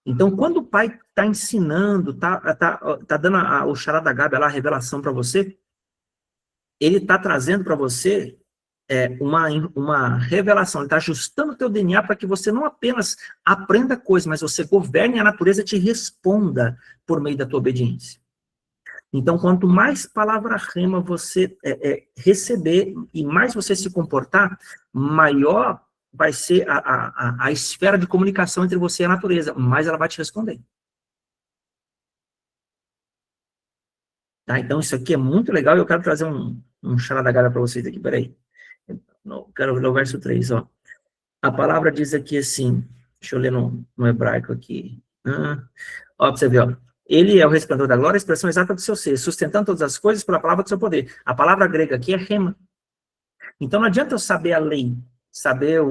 Então, quando o pai está ensinando, tá dando o charada Gabi, lá, a revelação para você, ele está trazendo para você uma revelação, ele está ajustando o teu DNA para que você não apenas aprenda coisas, mas você governe a natureza e te responda por meio da tua obediência. Então, quanto mais palavra rema você receber e mais você se comportar, maior vai ser a esfera de comunicação entre você e a natureza, mais ela vai te responder. Tá? Então, isso aqui é muito legal e eu quero trazer um charada Gabi para vocês aqui, peraí. Quero ler o verso 3, ó. A palavra diz aqui assim, deixa eu ler no hebraico aqui. Ó, pra você ver, ó. Ele é o resplendor da glória, a expressão exata do seu ser, sustentando todas as coisas pela palavra do seu poder. A palavra grega aqui é rema. Então não adianta eu saber a lei, saber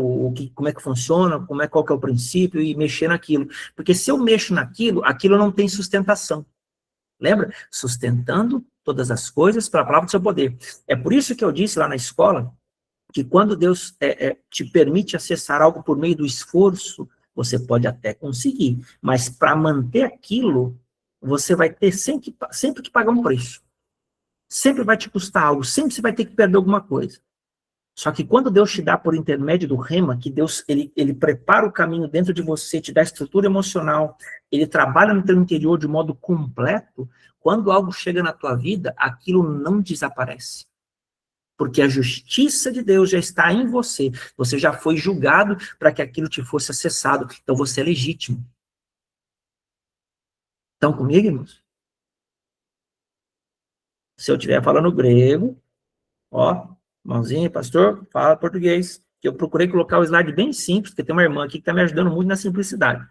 como é que funciona, qual que é o princípio e mexer naquilo. Porque se eu mexo naquilo, aquilo não tem sustentação. Lembra? Sustentando todas as coisas pela palavra do seu poder. É por isso que eu disse lá na escola, que quando Deus te permite acessar algo por meio do esforço, você pode até conseguir, mas para manter aquilo, você vai ter sempre que pagar um preço. Sempre vai te custar algo, sempre você vai ter que perder alguma coisa. Só que quando Deus te dá por intermédio do rema, que Deus ele prepara o caminho dentro de você, te dá estrutura emocional, ele trabalha no teu interior de modo completo, quando algo chega na tua vida, aquilo não desaparece. Porque a justiça de Deus já está em você. Você já foi julgado para que aquilo te fosse acessado. Então você é legítimo. Estão comigo, irmãos? Se eu estiver falando grego, ó, irmãozinho, pastor, fala português. Eu procurei colocar o slide bem simples, porque tem uma irmã aqui que está me ajudando muito na simplicidade.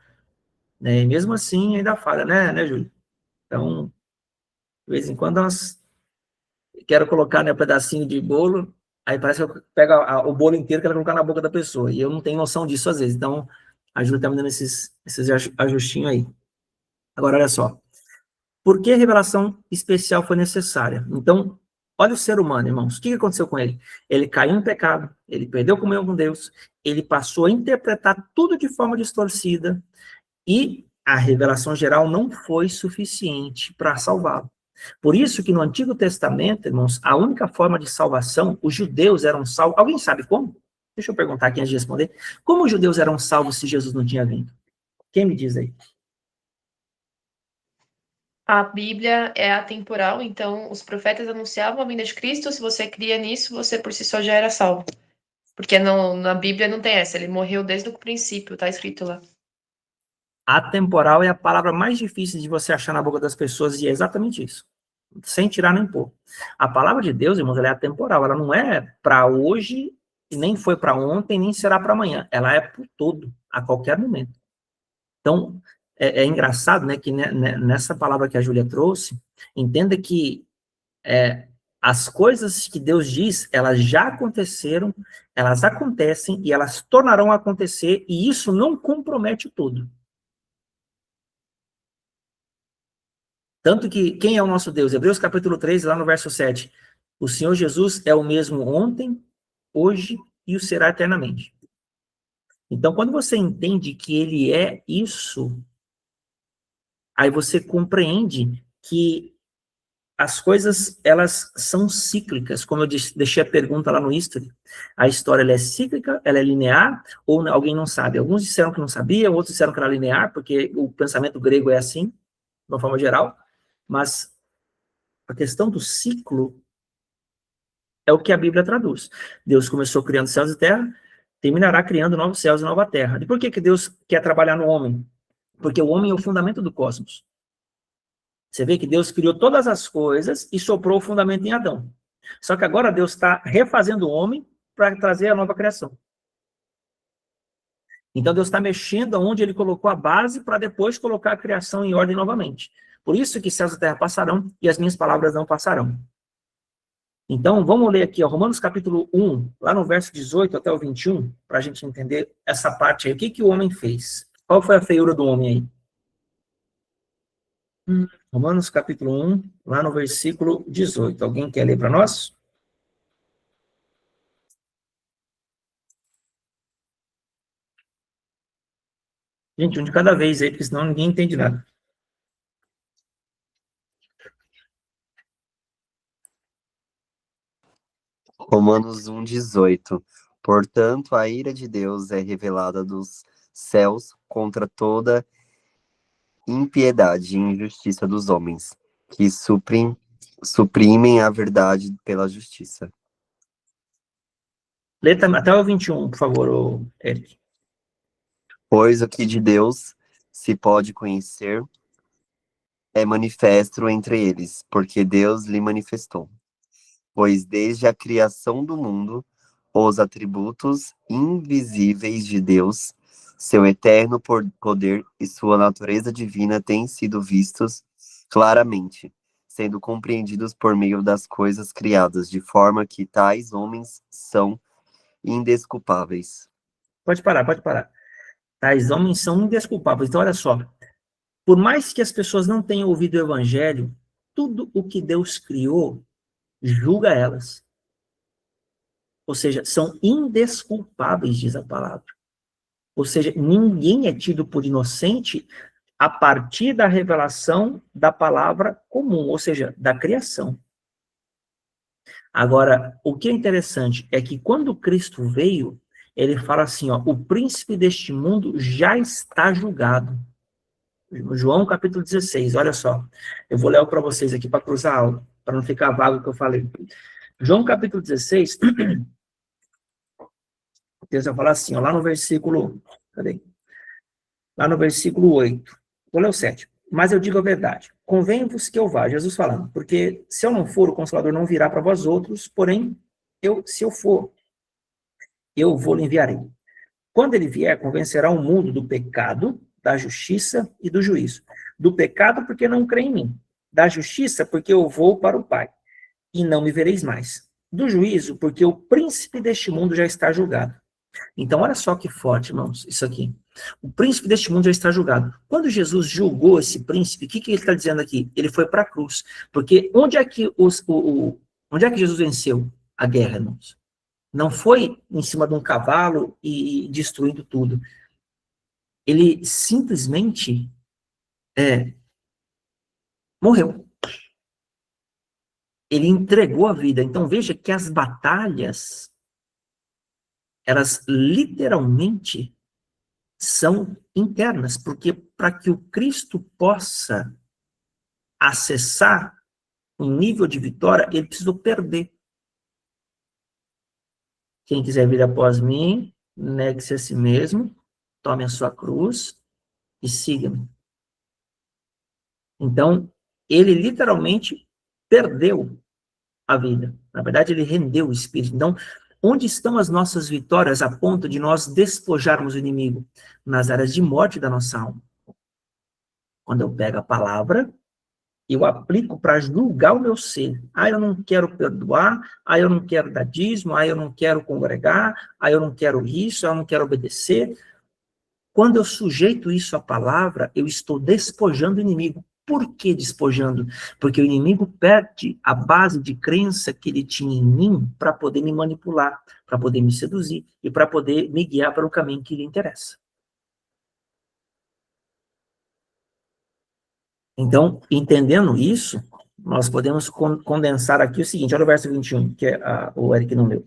Né? E mesmo assim, ainda falha, né, Júlio? Então, de vez em quando, nós quero colocar, né, um pedacinho de bolo, aí parece que eu pego o bolo inteiro e quero colocar na boca da pessoa, e eu não tenho noção disso às vezes, então a Júlia está me dando esses ajustinhos aí. Agora, olha só, por que a revelação especial foi necessária? Então, olha o ser humano, irmãos, o que aconteceu com ele? Ele caiu em pecado, ele perdeu a comunhão com Deus, ele passou a interpretar tudo de forma distorcida, e a revelação geral não foi suficiente para salvá-lo. Por isso que no Antigo Testamento, irmãos, a única forma de salvação, os judeus eram salvos. Alguém sabe como? Deixa eu perguntar aqui antes de responder. Como os judeus eram salvos se Jesus não tinha vindo? Quem me diz aí? A Bíblia é atemporal, então os profetas anunciavam a vinda de Cristo. Se você cria nisso, você por si só já era salvo. Porque na Bíblia não tem essa, ele morreu desde o princípio, tá escrito lá. Atemporal é a palavra mais difícil de você achar na boca das pessoas, e é exatamente isso. Sem tirar nem pôr. A palavra de Deus, irmãos, ela é atemporal. Ela não é para hoje, nem foi para ontem, nem será para amanhã. Ela é por todo, a qualquer momento. Então, é engraçado, né, que nessa palavra que a Júlia trouxe, entenda que as coisas que Deus diz, elas já aconteceram, elas acontecem e elas tornarão a acontecer, e isso não compromete tudo. Tanto que, quem é o nosso Deus? Hebreus capítulo 3, lá no verso 7. O Senhor Jesus é o mesmo ontem, hoje e o será eternamente. Então, quando você entende que ele é isso, aí você compreende que as coisas, elas são cíclicas, como eu deixei a pergunta lá no History. A história, ela é cíclica, ela é linear, ou alguém não sabe? Alguns disseram que não sabia, outros disseram que era linear, porque o pensamento grego é assim, de uma forma geral, mas a questão do ciclo é o que a Bíblia traduz. Deus começou criando céus e terra, terminará criando novos céus e nova terra. E por que Deus quer trabalhar no homem? Porque o homem é o fundamento do cosmos. Você vê que Deus criou todas as coisas e soprou o fundamento em Adão. Só que agora Deus está refazendo o homem para trazer a nova criação. Então Deus está mexendo onde ele colocou a base para depois colocar a criação em ordem novamente. Por isso que céus e terra passarão e as minhas palavras não passarão. Então, vamos ler aqui, ó, Romanos capítulo 1, lá no verso 18 até o 21, para a gente entender essa parte aí. O que o homem fez? Qual foi a feiura do homem aí? Romanos capítulo 1, lá no versículo 18. Alguém quer ler para nós? Gente, um de cada vez aí, porque senão ninguém entende nada. Romanos 1,18. Portanto, a ira de Deus é revelada dos céus contra toda impiedade e injustiça dos homens, que suprimem a verdade pela justiça. Lê até o 21, por favor, Eric. Pois o que de Deus se pode conhecer é manifesto entre eles, porque Deus lhe manifestou. Pois desde a criação do mundo, os atributos invisíveis de Deus, seu eterno poder e sua natureza divina têm sido vistos claramente, sendo compreendidos por meio das coisas criadas, de forma que tais homens são indesculpáveis. Pode parar. Tais homens são indesculpáveis. Então, olha só. Por mais que as pessoas não tenham ouvido o evangelho, tudo o que Deus criou julga elas. Ou seja, são indesculpáveis, diz a palavra. Ou seja, ninguém é tido por inocente a partir da revelação da palavra comum, ou seja, da criação. Agora, o que é interessante é que quando Cristo veio, ele fala assim, ó, o príncipe deste mundo já está julgado. João capítulo 16, olha só. Eu vou ler para vocês aqui para cruzar a aula, para não ficar vago o que eu falei. João capítulo 16, Deus vai falar assim, ó, lá no versículo, cadê? Lá no versículo 8, vou ler o 7. Mas eu digo a verdade, convém-vos que eu vá, Jesus falando, porque se eu não for, o Consolador não virá para vós outros, porém, se eu for, eu vou lhe enviarei. Quando ele vier, convencerá o mundo do pecado, da justiça e do juízo. Do pecado, porque não crê em mim. Da justiça, porque eu vou para o Pai, e não me vereis mais. Do juízo, porque o príncipe deste mundo já está julgado. Então, olha só que forte, irmãos, isso aqui. O príncipe deste mundo já está julgado. Quando Jesus julgou esse príncipe, o que ele está dizendo aqui? Ele foi para a cruz. Porque onde é que Jesus venceu a guerra, irmãos? Não foi em cima de um cavalo e destruindo tudo. Ele simplesmente morreu. Ele entregou a vida. Então veja que as batalhas, elas literalmente são internas, porque para que o Cristo possa acessar um nível de vitória, ele precisou perder. Quem quiser vir após mim, negue-se a si mesmo, tome a sua cruz e siga-me. Então, ele literalmente perdeu a vida. Na verdade, ele rendeu o espírito. Então, onde estão as nossas vitórias a ponto de nós despojarmos o inimigo? Nas áreas de morte da nossa alma. Quando eu pego a palavra, eu aplico para julgar o meu ser. Ah, eu não quero perdoar, ah, eu não quero dar dízimo, ah, eu não quero congregar, ah, eu não quero isso, ah, eu não quero obedecer. Quando eu sujeito isso à palavra, eu estou despojando o inimigo. Por que despojando? Porque o inimigo perde a base de crença que ele tinha em mim para poder me manipular, para poder me seduzir e para poder me guiar para o caminho que lhe interessa. Então, entendendo isso, nós podemos condensar aqui o seguinte, olha o verso 21, que o Eric não leu.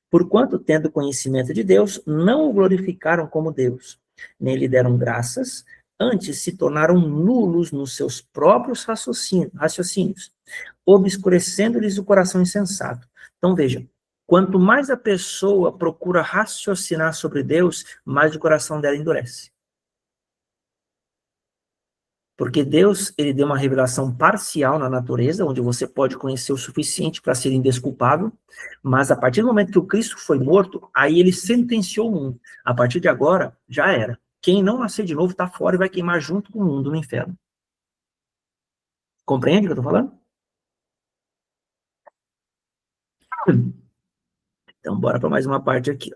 Porquanto, tendo conhecimento de Deus, não o glorificaram como Deus, nem lhe deram graças, antes se tornaram nulos nos seus próprios raciocínios, obscurecendo-lhes o coração insensato. Então, veja, quanto mais a pessoa procura raciocinar sobre Deus, mais o coração dela endurece. Porque Deus, ele deu uma revelação parcial na natureza, onde você pode conhecer o suficiente para ser indesculpável, mas a partir do momento que o Cristo foi morto, aí ele sentenciou o mundo. A partir de agora, já era. Quem não nascer de novo está fora e vai queimar junto com o mundo no inferno. Compreende o que eu estou falando? Então, bora para mais uma parte aqui.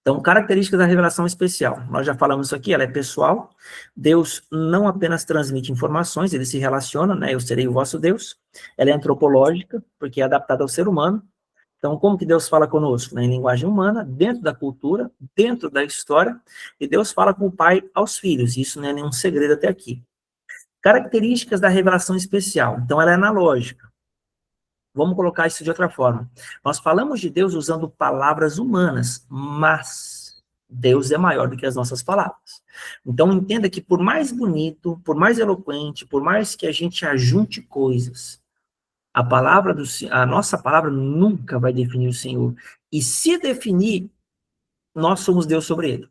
Então, características da revelação especial. Nós já falamos isso aqui, ela é pessoal. Deus não apenas transmite informações, ele se relaciona, né? Eu serei o vosso Deus. Ela é antropológica, porque é adaptada ao ser humano. Então, como que Deus fala conosco? Em linguagem humana, dentro da cultura, dentro da história, e Deus fala com o Pai aos filhos. Isso não é nenhum segredo até aqui. Características da revelação especial. Então, ela é analógica. Vamos colocar isso de outra forma. Nós falamos de Deus usando palavras humanas, mas Deus é maior do que as nossas palavras. Então, entenda que por mais bonito, por mais eloquente, por mais que a gente ajunte coisas, a nossa palavra nunca vai definir o Senhor. E se definir, nós somos Deus sobre ele.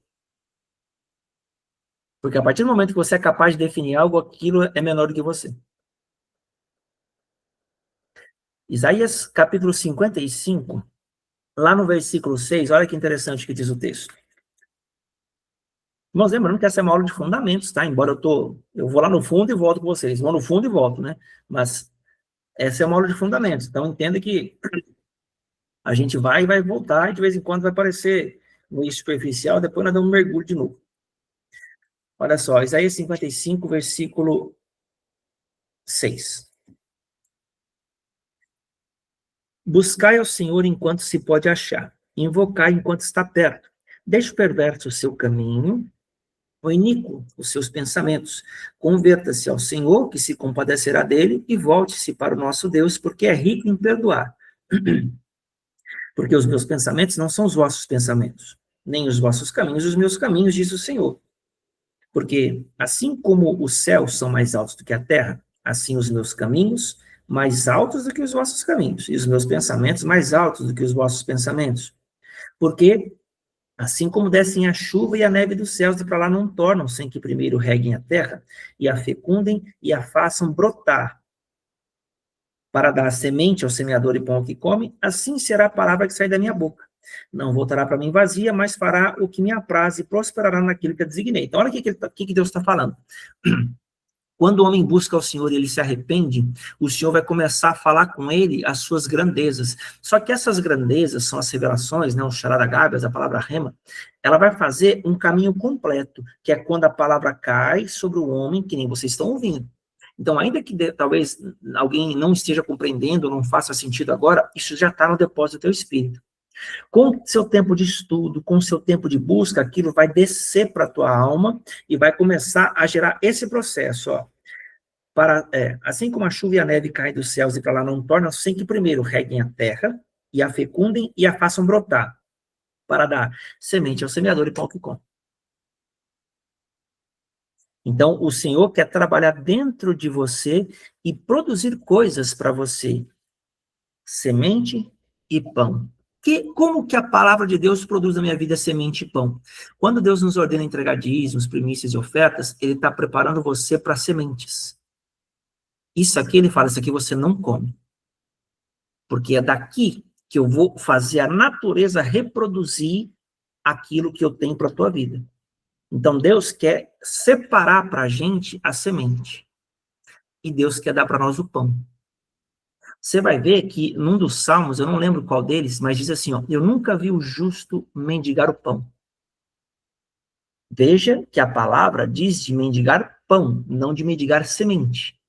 Porque a partir do momento que você é capaz de definir algo, aquilo é menor do que você. Isaías capítulo 55, lá no versículo 6, olha que interessante que diz o texto. Irmãos, lembrando que essa é uma aula de fundamentos, tá? Embora eu vou lá no fundo e volto com vocês. Vou no fundo e volto, né? Mas essa é uma aula de fundamentos. Então, entenda que a gente vai e vai voltar, e de vez em quando vai parecer meio superficial, depois nós damos um mergulho de novo. Olha só, Isaías 55, versículo 6. Buscai ao Senhor enquanto se pode achar, invocai enquanto está perto. Deixe o perverso o seu caminho, o iníquo os seus pensamentos. Converta-se ao Senhor, que se compadecerá dele, e volte-se para o nosso Deus, porque é rico em perdoar. Porque os meus pensamentos não são os vossos pensamentos, nem os vossos caminhos os meus caminhos, diz o Senhor. Porque assim como os céus são mais altos do que a terra, assim os meus caminhos mais altos do que os vossos caminhos, e os meus pensamentos mais altos do que os vossos pensamentos. Porque assim como descem a chuva e a neve dos céus e para lá não tornam, sem que primeiro reguem a terra, e a fecundem e a façam brotar, para dar semente ao semeador e pão ao que come, assim será a palavra que sai da minha boca. Não voltará para mim vazia, mas fará o que me apraz e prosperará naquilo que eu designei. Então, olha o que Deus está falando. Quando o homem busca o Senhor e ele se arrepende, o Senhor vai começar a falar com ele as suas grandezas. Só que essas grandezas são as revelações, né, o charada gabias, a palavra rema, ela vai fazer um caminho completo, que é quando a palavra cai sobre o homem, que nem vocês estão ouvindo. Então, ainda que talvez alguém não esteja compreendendo, não faça sentido agora, isso já está no depósito do teu espírito. Com seu tempo de estudo, com seu tempo de busca, aquilo vai descer para a tua alma e vai começar a gerar esse processo, ó. Assim como a chuva e a neve caem dos céus e para lá não tornam, sem que primeiro reguem a terra e a fecundem e a façam brotar, para dar semente ao semeador e pão que come. Então, o Senhor quer trabalhar dentro de você e produzir coisas para você. Semente e pão. Como que a palavra de Deus produz na minha vida semente e pão? Quando Deus nos ordena entregar dízimos, primícias e ofertas, Ele está preparando você para sementes. Isso aqui, Ele fala, isso aqui você não come. Porque é daqui que eu vou fazer a natureza reproduzir aquilo que eu tenho para a tua vida. Então, Deus quer separar para a gente a semente. E Deus quer dar para nós o pão. Você vai ver que num dos salmos, eu não lembro qual deles, mas diz assim, ó, eu nunca vi o justo mendigar o pão. Veja que a palavra diz de mendigar pão, não de mendigar semente.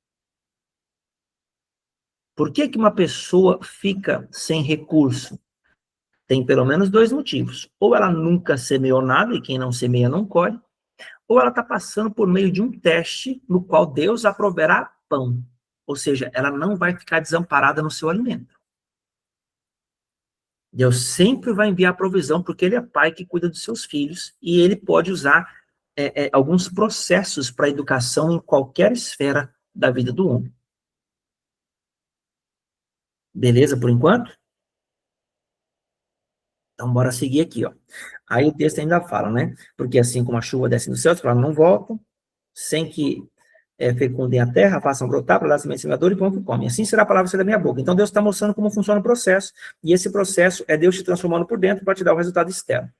Por que que uma pessoa fica sem recurso? Tem pelo menos dois motivos. Ou ela nunca semeou nada, e quem não semeia não colhe, ou ela está passando por meio de um teste no qual Deus a proverá pão. Ou seja, ela não vai ficar desamparada no seu alimento. Deus sempre vai enviar provisão, porque Ele é pai que cuida dos seus filhos, e Ele pode usar alguns processos para a educação em qualquer esfera da vida do homem. Beleza, por enquanto? Então, bora seguir aqui, ó. Aí o texto ainda fala, né? Porque assim como a chuva desce do céu, ela não volta, sem que fecundem a terra, façam brotar para dar semente semeador e pão que come. Assim será a palavra sair da minha boca. Então, Deus está mostrando como funciona o processo, e esse processo é Deus te transformando por dentro para te dar o resultado externo.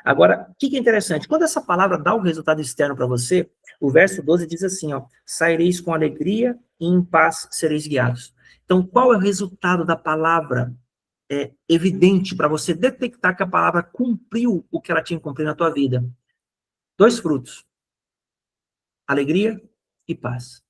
Agora, o que é interessante? Quando essa palavra dá o resultado externo para você, o verso 12 diz assim, ó, saireis com alegria e em paz sereis guiados. Então, qual é o resultado da palavra evidente para você detectar que a palavra cumpriu o que ela tinha que cumprir na tua vida? Dois frutos. Alegria e paz.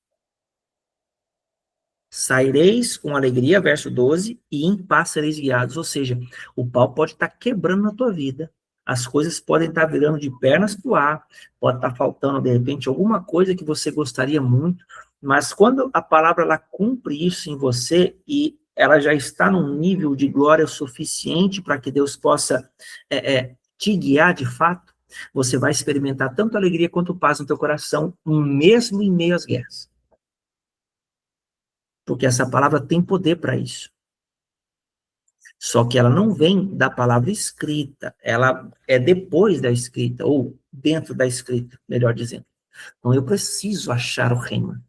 Saireis com alegria, verso 12, e em paz sereis guiados. Ou seja, o pau pode estar quebrando na tua vida, as coisas podem estar virando de pernas pro ar, pode estar faltando, de repente, alguma coisa que você gostaria muito, mas quando a palavra, ela cumpre isso em você, e ela já está num nível de glória suficiente para que Deus possa te guiar de fato, você vai experimentar tanto alegria quanto paz no teu coração, mesmo em meio às guerras. Porque essa palavra tem poder para isso. Só que ela não vem da palavra escrita, ela é depois da escrita, ou dentro da escrita, melhor dizendo. Então eu preciso achar o rema.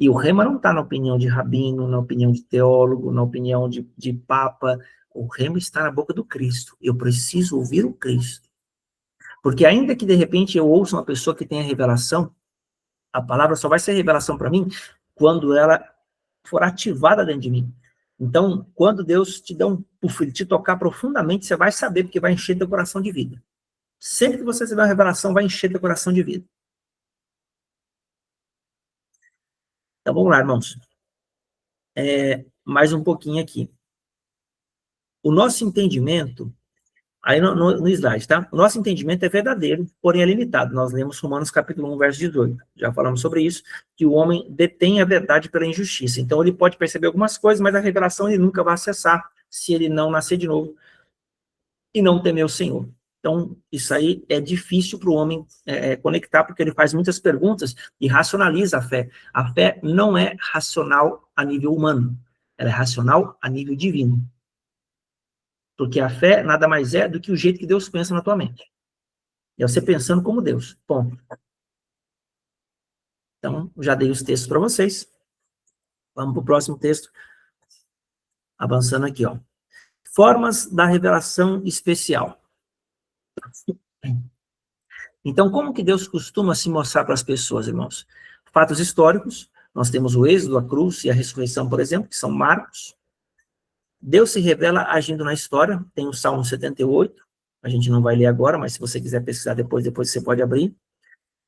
E o rema não está na opinião de rabino, na opinião de teólogo, na opinião de papa. O rema está na boca do Cristo. Eu preciso ouvir o Cristo. Porque ainda que de repente eu ouça uma pessoa que tenha revelação, a palavra só vai ser revelação para mim quando ela for ativada dentro de mim. Então, quando Deus te dá um puff, te tocar profundamente, você vai saber, porque vai encher teu coração de vida. Sempre que você receber uma revelação, vai encher teu coração de vida. Então, vamos lá, irmãos. Mais um pouquinho aqui. O nosso entendimento, aí no slide, tá? O nosso entendimento é verdadeiro, porém é limitado. Nós lemos Romanos capítulo 1, verso 18. Já falamos sobre isso, que o homem detém a verdade pela injustiça. Então, ele pode perceber algumas coisas, mas a revelação ele nunca vai acessar se ele não nascer de novo e não temer o Senhor. Então, isso aí é difícil para o homem conectar, porque ele faz muitas perguntas e racionaliza a fé. A fé não é racional a nível humano, ela é racional a nível divino. Porque a fé nada mais é do que o jeito que Deus pensa na tua mente. É você pensando como Deus. Ponto. Então, já dei os textos para vocês. Vamos para o próximo texto. Avançando aqui, ó. Formas da revelação especial. Então, como que Deus costuma se mostrar para as pessoas, irmãos? Fatos históricos. Nós temos o êxodo, a cruz e a ressurreição, por exemplo, que são marcos. Deus se revela agindo na história. Tem o Salmo 78. A gente não vai ler agora, mas se você quiser pesquisar depois você pode abrir.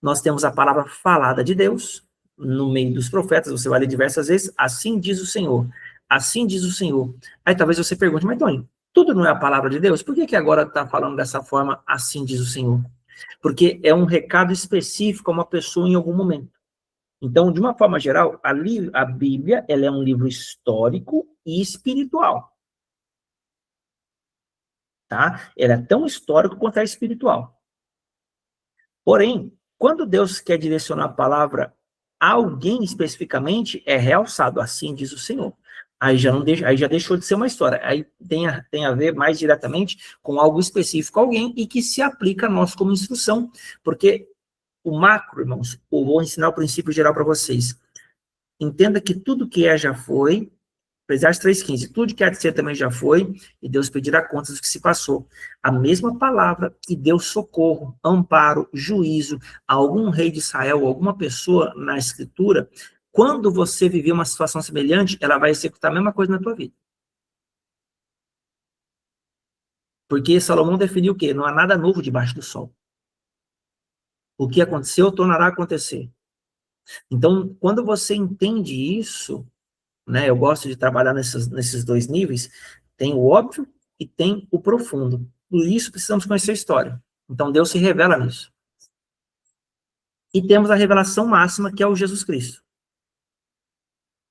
Nós temos a palavra falada de Deus, no meio dos profetas, você vai ler diversas vezes, assim diz o Senhor, assim diz o Senhor. Aí talvez você pergunte, mas Tony, tudo não é a palavra de Deus? Por que agora está falando dessa forma, assim diz o Senhor? Porque é um recado específico a uma pessoa em algum momento. Então, de uma forma geral, a Bíblia, ela é um livro histórico e espiritual. Tá? Ela é tão histórico quanto é espiritual. Porém, quando Deus quer direcionar a palavra a alguém especificamente, é realçado, assim diz o Senhor. Aí já deixou de ser uma história. Aí tem a ver mais diretamente com algo específico a alguém e que se aplica a nós como instrução. Porque o macro, irmãos, eu vou ensinar o princípio geral para vocês. Entenda que tudo que é já foi, Eclesiastes 3,15, tudo que há de ser também já foi, e Deus pedirá contas do que se passou. A mesma palavra que deu socorro, amparo, juízo a algum rei de Israel, alguma pessoa na Escritura, quando você viver uma situação semelhante, ela vai executar a mesma coisa na tua vida. Porque Salomão definiu o quê? Não há nada novo debaixo do sol. O que aconteceu, tornará a acontecer. Então, quando você entende isso, né, eu gosto de trabalhar nesses dois níveis, tem o óbvio e tem o profundo. Por isso precisamos conhecer a história. Então Deus se revela nisso. E temos a revelação máxima, que é o Jesus Cristo.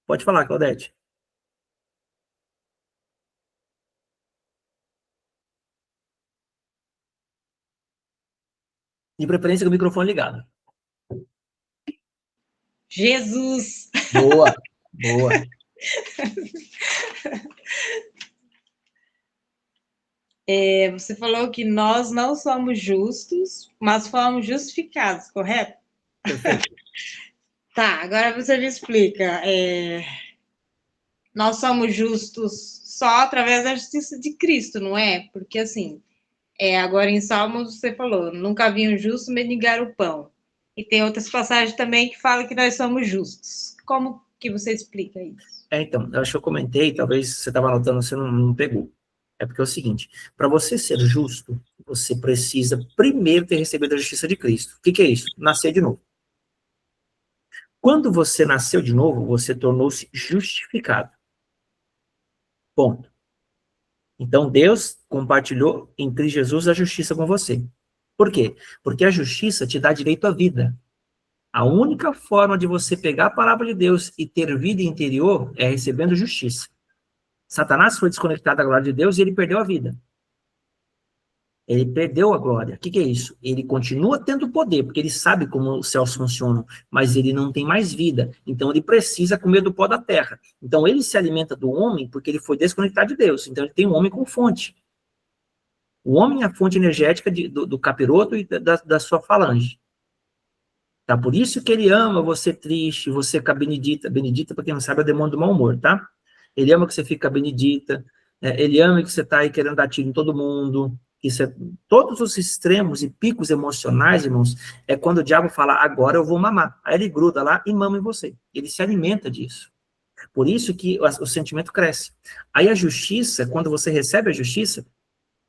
Pode falar, Claudete. De preferência com o microfone ligado. Jesus! Boa, boa. Você falou que nós não somos justos, mas fomos justificados, correto? Perfeito. Tá, agora você me explica. Nós somos justos só através da justiça de Cristo, não é? Porque assim, agora em Salmos você falou, nunca vi um justo mendigar o pão. E tem outras passagens também que falam que nós somos justos. Como que você explica isso? Então, eu acho que eu comentei, talvez você estava anotando, você não pegou. É porque é o seguinte, para você ser justo, você precisa primeiro ter recebido a justiça de Cristo. O que é isso? Nascer de novo. Quando você nasceu de novo, você tornou-se justificado. Ponto. Então, Deus compartilhou em Cristo Jesus a justiça com você. Por quê? Porque a justiça te dá direito à vida. A única forma de você pegar a palavra de Deus e ter vida interior é recebendo justiça. Satanás foi desconectado da glória de Deus e ele perdeu a vida. Ele perdeu a glória. O que é isso? Ele continua tendo poder, porque ele sabe como os céus funcionam, mas ele não tem mais vida. Então ele precisa comer do pó da terra. Então ele se alimenta do homem porque ele foi desconectado de Deus. Então ele tem um homem com fonte. O homem é a fonte energética do capiroto e da sua falange. Tá? Por isso que ele ama você triste, você com a benedita. Benedita, para quem não sabe, é o demônio do mau humor, tá? Ele ama que você fica benedita. Ele ama que você está aí querendo dar tiro em todo mundo. Todos os extremos e picos emocionais, irmãos, é quando o diabo fala, agora eu vou mamar. Aí ele gruda lá e mama em você. Ele se alimenta disso. Por isso que o sentimento cresce. Aí a justiça, quando você recebe a justiça,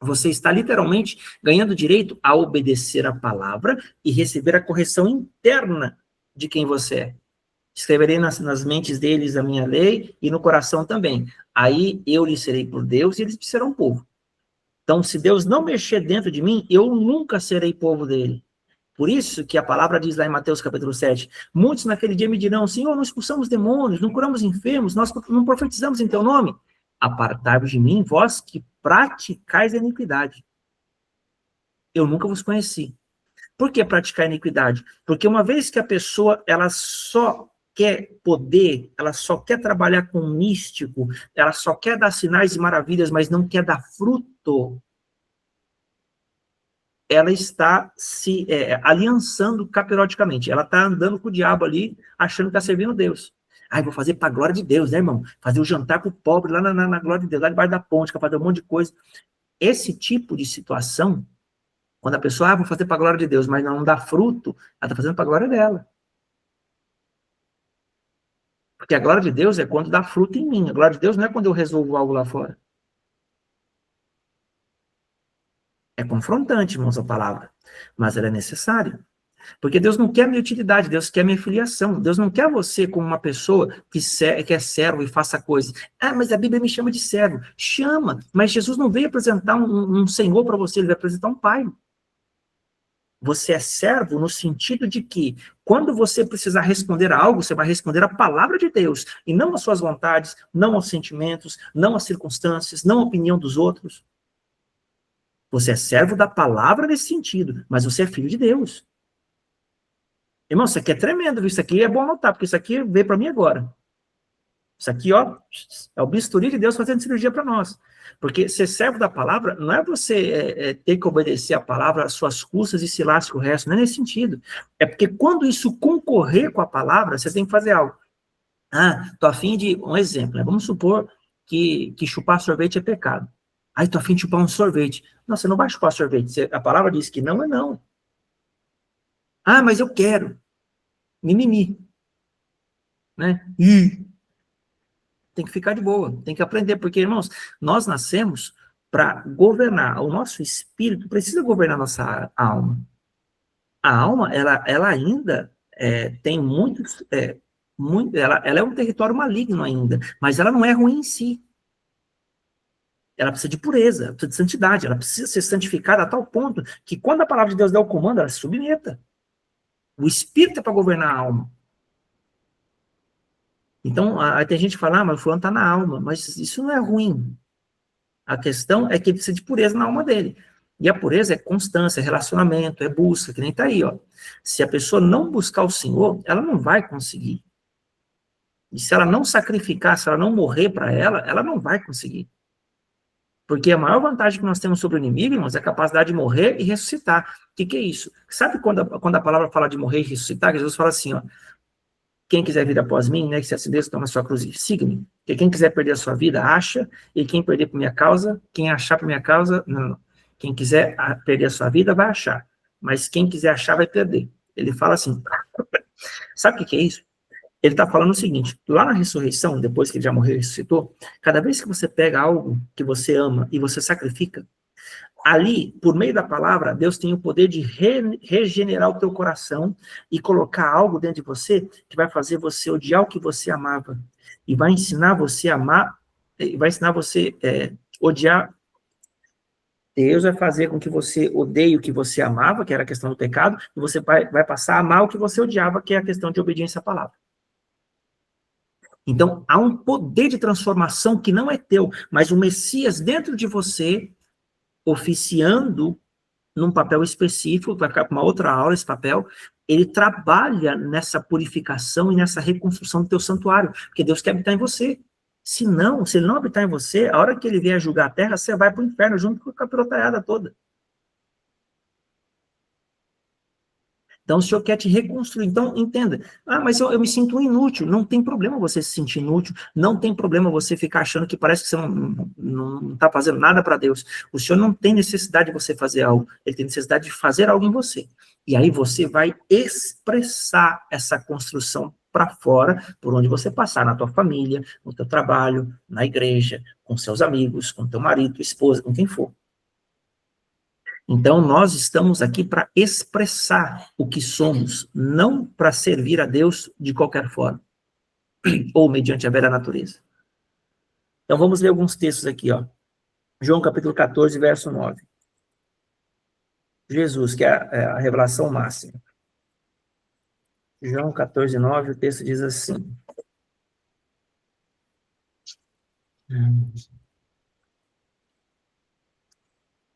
você está literalmente ganhando direito a obedecer a palavra e receber a correção interna de quem você é. Escreverei nas mentes deles a minha lei e no coração também. Aí eu lhes serei por Deus e eles me serão povo. Então, se Deus não mexer dentro de mim, eu nunca serei povo dele. Por isso que a palavra diz lá em Mateus capítulo 7, muitos naquele dia me dirão, Senhor, não expulsamos demônios, não curamos enfermos, nós não profetizamos em teu nome. Apartai-vos de mim, vós que praticais a iniquidade. Eu nunca vos conheci. Por que praticar a iniquidade? Porque uma vez que a pessoa, ela só quer poder, ela só quer trabalhar com místico, ela só quer dar sinais e maravilhas, mas não quer dar fruto, ela está se aliançando capiroticamente. Ela está andando com o diabo ali, achando que está servindo Deus. Vou fazer para a glória de Deus, né, irmão? Fazer o jantar para o pobre lá na glória de Deus, lá debaixo da ponte, para fazer um monte de coisa. Esse tipo de situação, quando a pessoa, vou fazer para a glória de Deus, mas não dá fruto, ela está fazendo para a glória dela. Porque a glória de Deus é quando dá fruto em mim. A glória de Deus não é quando eu resolvo algo lá fora. É confrontante, irmãos, a palavra. Mas ela é necessária. Porque Deus não quer minha utilidade, Deus quer minha filiação. Deus não quer você como uma pessoa que é servo e faça coisas. Mas a Bíblia me chama de servo. Chama, mas Jesus não veio apresentar um senhor para você, ele veio apresentar um pai. Você é servo no sentido de que, quando você precisar responder a algo, você vai responder a palavra de Deus, e não às suas vontades, não aos sentimentos, não às circunstâncias, não à opinião dos outros. Você é servo da palavra nesse sentido, mas você é filho de Deus. Irmão, isso aqui é tremendo, viu? Isso aqui é bom anotar, porque isso aqui veio para mim agora. Isso aqui, ó, é o bisturi de Deus fazendo cirurgia para nós. Porque ser servo da palavra não é você ter que obedecer a palavra às suas custas e se lasca o resto, não é nesse sentido. É porque quando isso concorrer com a palavra, você tem que fazer algo. Tô a fim de, um exemplo, né? Vamos supor que chupar sorvete é pecado. Tô a fim de chupar um sorvete. Não, você não vai chupar sorvete. A palavra diz que não é não. Mas eu quero. Mimimi. Né? Tem que ficar de boa, tem que aprender, porque, irmãos, nós nascemos para governar. O nosso espírito precisa governar a nossa alma. A alma, ela ainda tem ela é um território maligno ainda, mas ela não é ruim em si. Ela precisa de pureza, ela precisa de santidade, ela precisa ser santificada a tal ponto que, quando a palavra de Deus dá o comando, ela se submeta. O espírito é para governar a alma. Então, aí tem gente que fala, mas o fulano está na alma, mas isso não é ruim. A questão é que ele precisa de pureza na alma dele. E a pureza é constância, é relacionamento, é busca, que nem está aí, ó. Se a pessoa não buscar o Senhor, ela não vai conseguir. E se ela não sacrificar, se ela não morrer para ela não vai conseguir. Porque a maior vantagem que nós temos sobre o inimigo, irmãos, é a capacidade de morrer e ressuscitar. O que é isso? Sabe quando a palavra fala de morrer e ressuscitar, que Jesus fala assim, ó, quem quiser vir após mim, né, que se acidez, toma a sua cruz e siga-me. Porque quem quiser perder a sua vida, acha, e quem perder por minha causa, quem achar por minha causa, não. Quem quiser perder a sua vida, vai achar. Mas quem quiser achar, vai perder. Ele fala assim, sabe o que é isso? Ele está falando o seguinte, lá na ressurreição, depois que ele já morreu e ressuscitou, cada vez que você pega algo que você ama e você sacrifica, Ali, por meio da palavra, Deus tem o poder de regenerar o teu coração e colocar algo dentro de você que vai fazer você odiar o que você amava. E vai ensinar você a amar, vai ensinar você odiar. Deus vai fazer com que você odeie o que você amava, que era a questão do pecado, e você vai passar a amar o que você odiava, que é a questão de obediência à palavra. Então, há um poder de transformação que não é teu, mas o Messias dentro de você, oficiando num papel específico, vai ficar para uma outra aula esse papel, ele trabalha nessa purificação e nessa reconstrução do teu santuário, porque Deus quer habitar em você. Se ele não habitar em você, a hora que ele vier julgar a terra, você vai para o inferno junto com a capirotaiada toda. Então, o Senhor quer te reconstruir. Então, entenda. Mas eu me sinto inútil. Não tem problema você se sentir inútil. Não tem problema você ficar achando que parece que você não está fazendo nada para Deus. O Senhor não tem necessidade de você fazer algo. Ele tem necessidade de fazer algo em você. E aí você vai expressar essa construção para fora, por onde você passar, na tua família, no teu trabalho, na igreja, com seus amigos, com teu marido, esposa, com quem for. Então, nós estamos aqui para expressar o que somos, não para servir a Deus de qualquer forma, ou mediante a velha natureza. Então, vamos ler alguns textos aqui, ó. João capítulo 14, verso 9. Jesus, que é a revelação máxima. João 14, 9, o texto diz assim.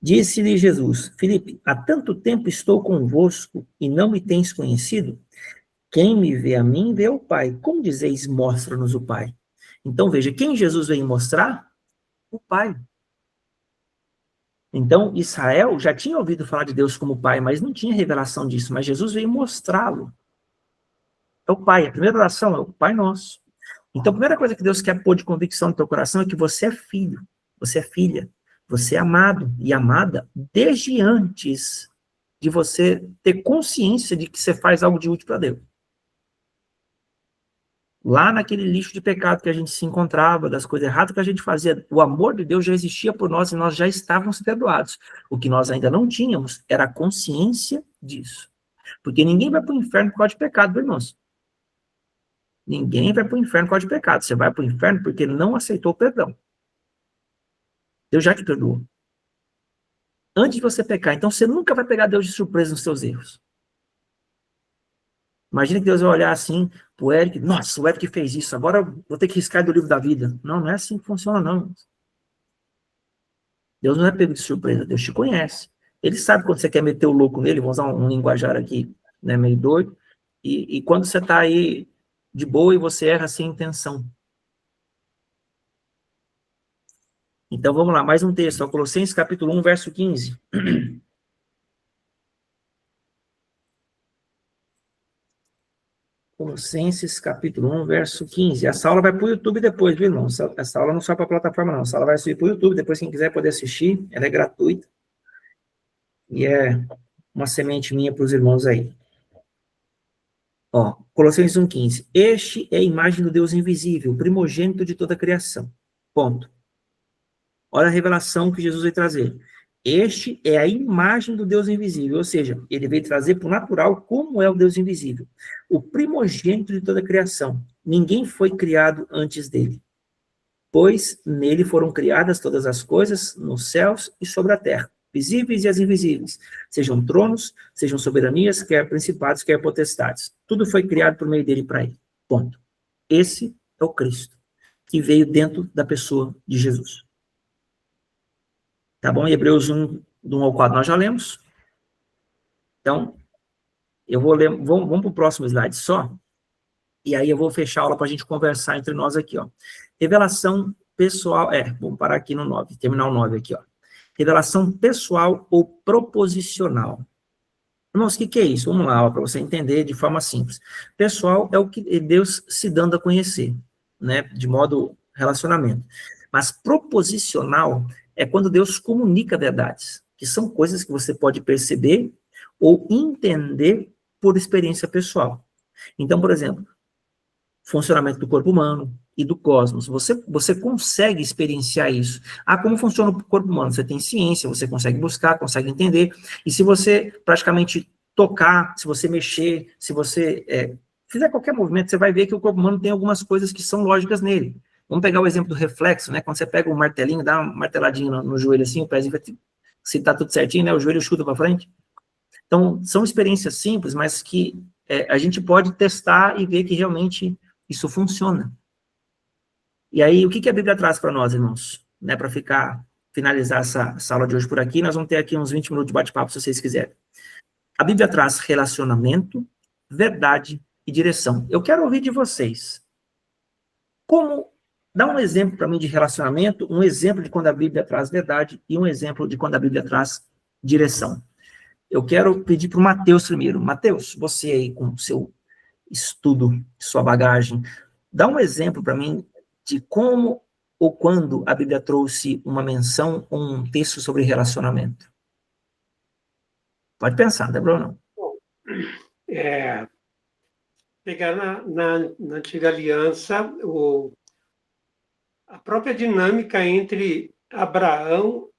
Disse-lhe Jesus: Filipe, há tanto tempo estou convosco e não me tens conhecido? Quem me vê a mim, vê o Pai. Como dizeis, mostra-nos o Pai? Então, veja, quem Jesus veio mostrar? O Pai. Então, Israel já tinha ouvido falar de Deus como Pai, mas não tinha revelação disso, mas Jesus veio mostrá-lo. É o Pai. A primeira oração é o Pai Nosso. Então, a primeira coisa que Deus quer pôr de convicção no teu coração é que você é filho, você é filha, você é amado e amada desde antes de você ter consciência de que você faz algo de útil para Deus. Lá naquele lixo de pecado que a gente se encontrava, das coisas erradas que a gente fazia, o amor de Deus já existia por nós e nós já estávamos perdoados. O que nós ainda não tínhamos era a consciência disso. Porque ninguém vai para o inferno por causa de pecado, irmãos. Ninguém vai para o inferno por causa de pecado. Você vai para o inferno porque não aceitou o perdão. Deus já te perdoou. Antes de você pecar. Então você nunca vai pegar Deus de surpresa nos seus erros. Imagina que Deus vai olhar assim pro Eric. Nossa, o Eric fez isso. Agora eu vou ter que riscar do livro da vida. Não, não é assim que funciona, não. Deus não é pego de surpresa. Deus te conhece. Ele sabe quando você quer meter o louco nele. Vou usar um linguajar aqui, né, meio doido. E quando você está aí de boa e você erra sem intenção. Então, vamos lá, mais um texto, ó, Colossenses capítulo 1, verso 15. Colossenses capítulo 1, verso 15. Essa aula vai para o YouTube depois, viu, irmão? Essa aula não só para a plataforma, não. Essa aula vai subir para o YouTube, depois quem quiser poder assistir, ela é gratuita. E é uma semente minha para os irmãos aí. Ó, Colossenses 1, 15. Este é a imagem do Deus invisível, primogênito de toda a criação. Ponto. Olha a revelação que Jesus veio trazer. Este é a imagem do Deus invisível, ou seja, ele veio trazer para o natural como é o Deus invisível. O primogênito de toda a criação. Ninguém foi criado antes dele. Pois nele foram criadas todas as coisas, nos céus e sobre a terra, visíveis e as invisíveis. Sejam tronos, sejam soberanias, quer principados, quer potestades. Tudo foi criado por meio dele e para ele. Ponto. Esse é o Cristo, que veio dentro da pessoa de Jesus. Tá bom? Hebreus 1, do 1 ao 4, nós já lemos. Então, eu vou ler, vamos para o próximo slide só, e aí eu vou fechar a aula para a gente conversar entre nós aqui, ó. Revelação pessoal, vamos parar aqui no 9, terminar o 9 aqui, ó. Revelação pessoal ou proposicional. Irmãos, o que é isso? Vamos lá, para você entender de forma simples. Pessoal é o que Deus se dando a conhecer, né, de modo relacionamento. Mas proposicional é quando Deus comunica verdades, que são coisas que você pode perceber ou entender por experiência pessoal. Então, por exemplo, funcionamento do corpo humano e do cosmos. Você consegue experienciar isso. Como funciona o corpo humano? Você tem ciência, você consegue buscar, consegue entender, e se você praticamente tocar, se você mexer, se você fizer qualquer movimento, você vai ver que o corpo humano tem algumas coisas que são lógicas nele. Vamos pegar o exemplo do reflexo, né? Quando você pega um martelinho, dá uma marteladinha no joelho assim, o pezinho vai, se tá tudo certinho, né? O joelho chuta para frente. Então, são experiências simples, mas que a gente pode testar e ver que realmente isso funciona. E aí, o que a Bíblia traz para nós, irmãos? Né, para finalizar essa aula de hoje por aqui, nós vamos ter aqui uns 20 minutos de bate-papo, se vocês quiserem. A Bíblia traz relacionamento, verdade e direção. Eu quero ouvir de vocês. Dá um exemplo para mim de relacionamento, um exemplo de quando a Bíblia traz verdade e um exemplo de quando a Bíblia traz direção. Eu quero pedir para o Mateus primeiro. Mateus, você aí com o seu estudo, sua bagagem, dá um exemplo para mim de como ou quando a Bíblia trouxe uma menção ou um texto sobre relacionamento. Pode pensar, não tem problema não. Bom, pegar na Antiga Aliança a própria dinâmica entre Abraão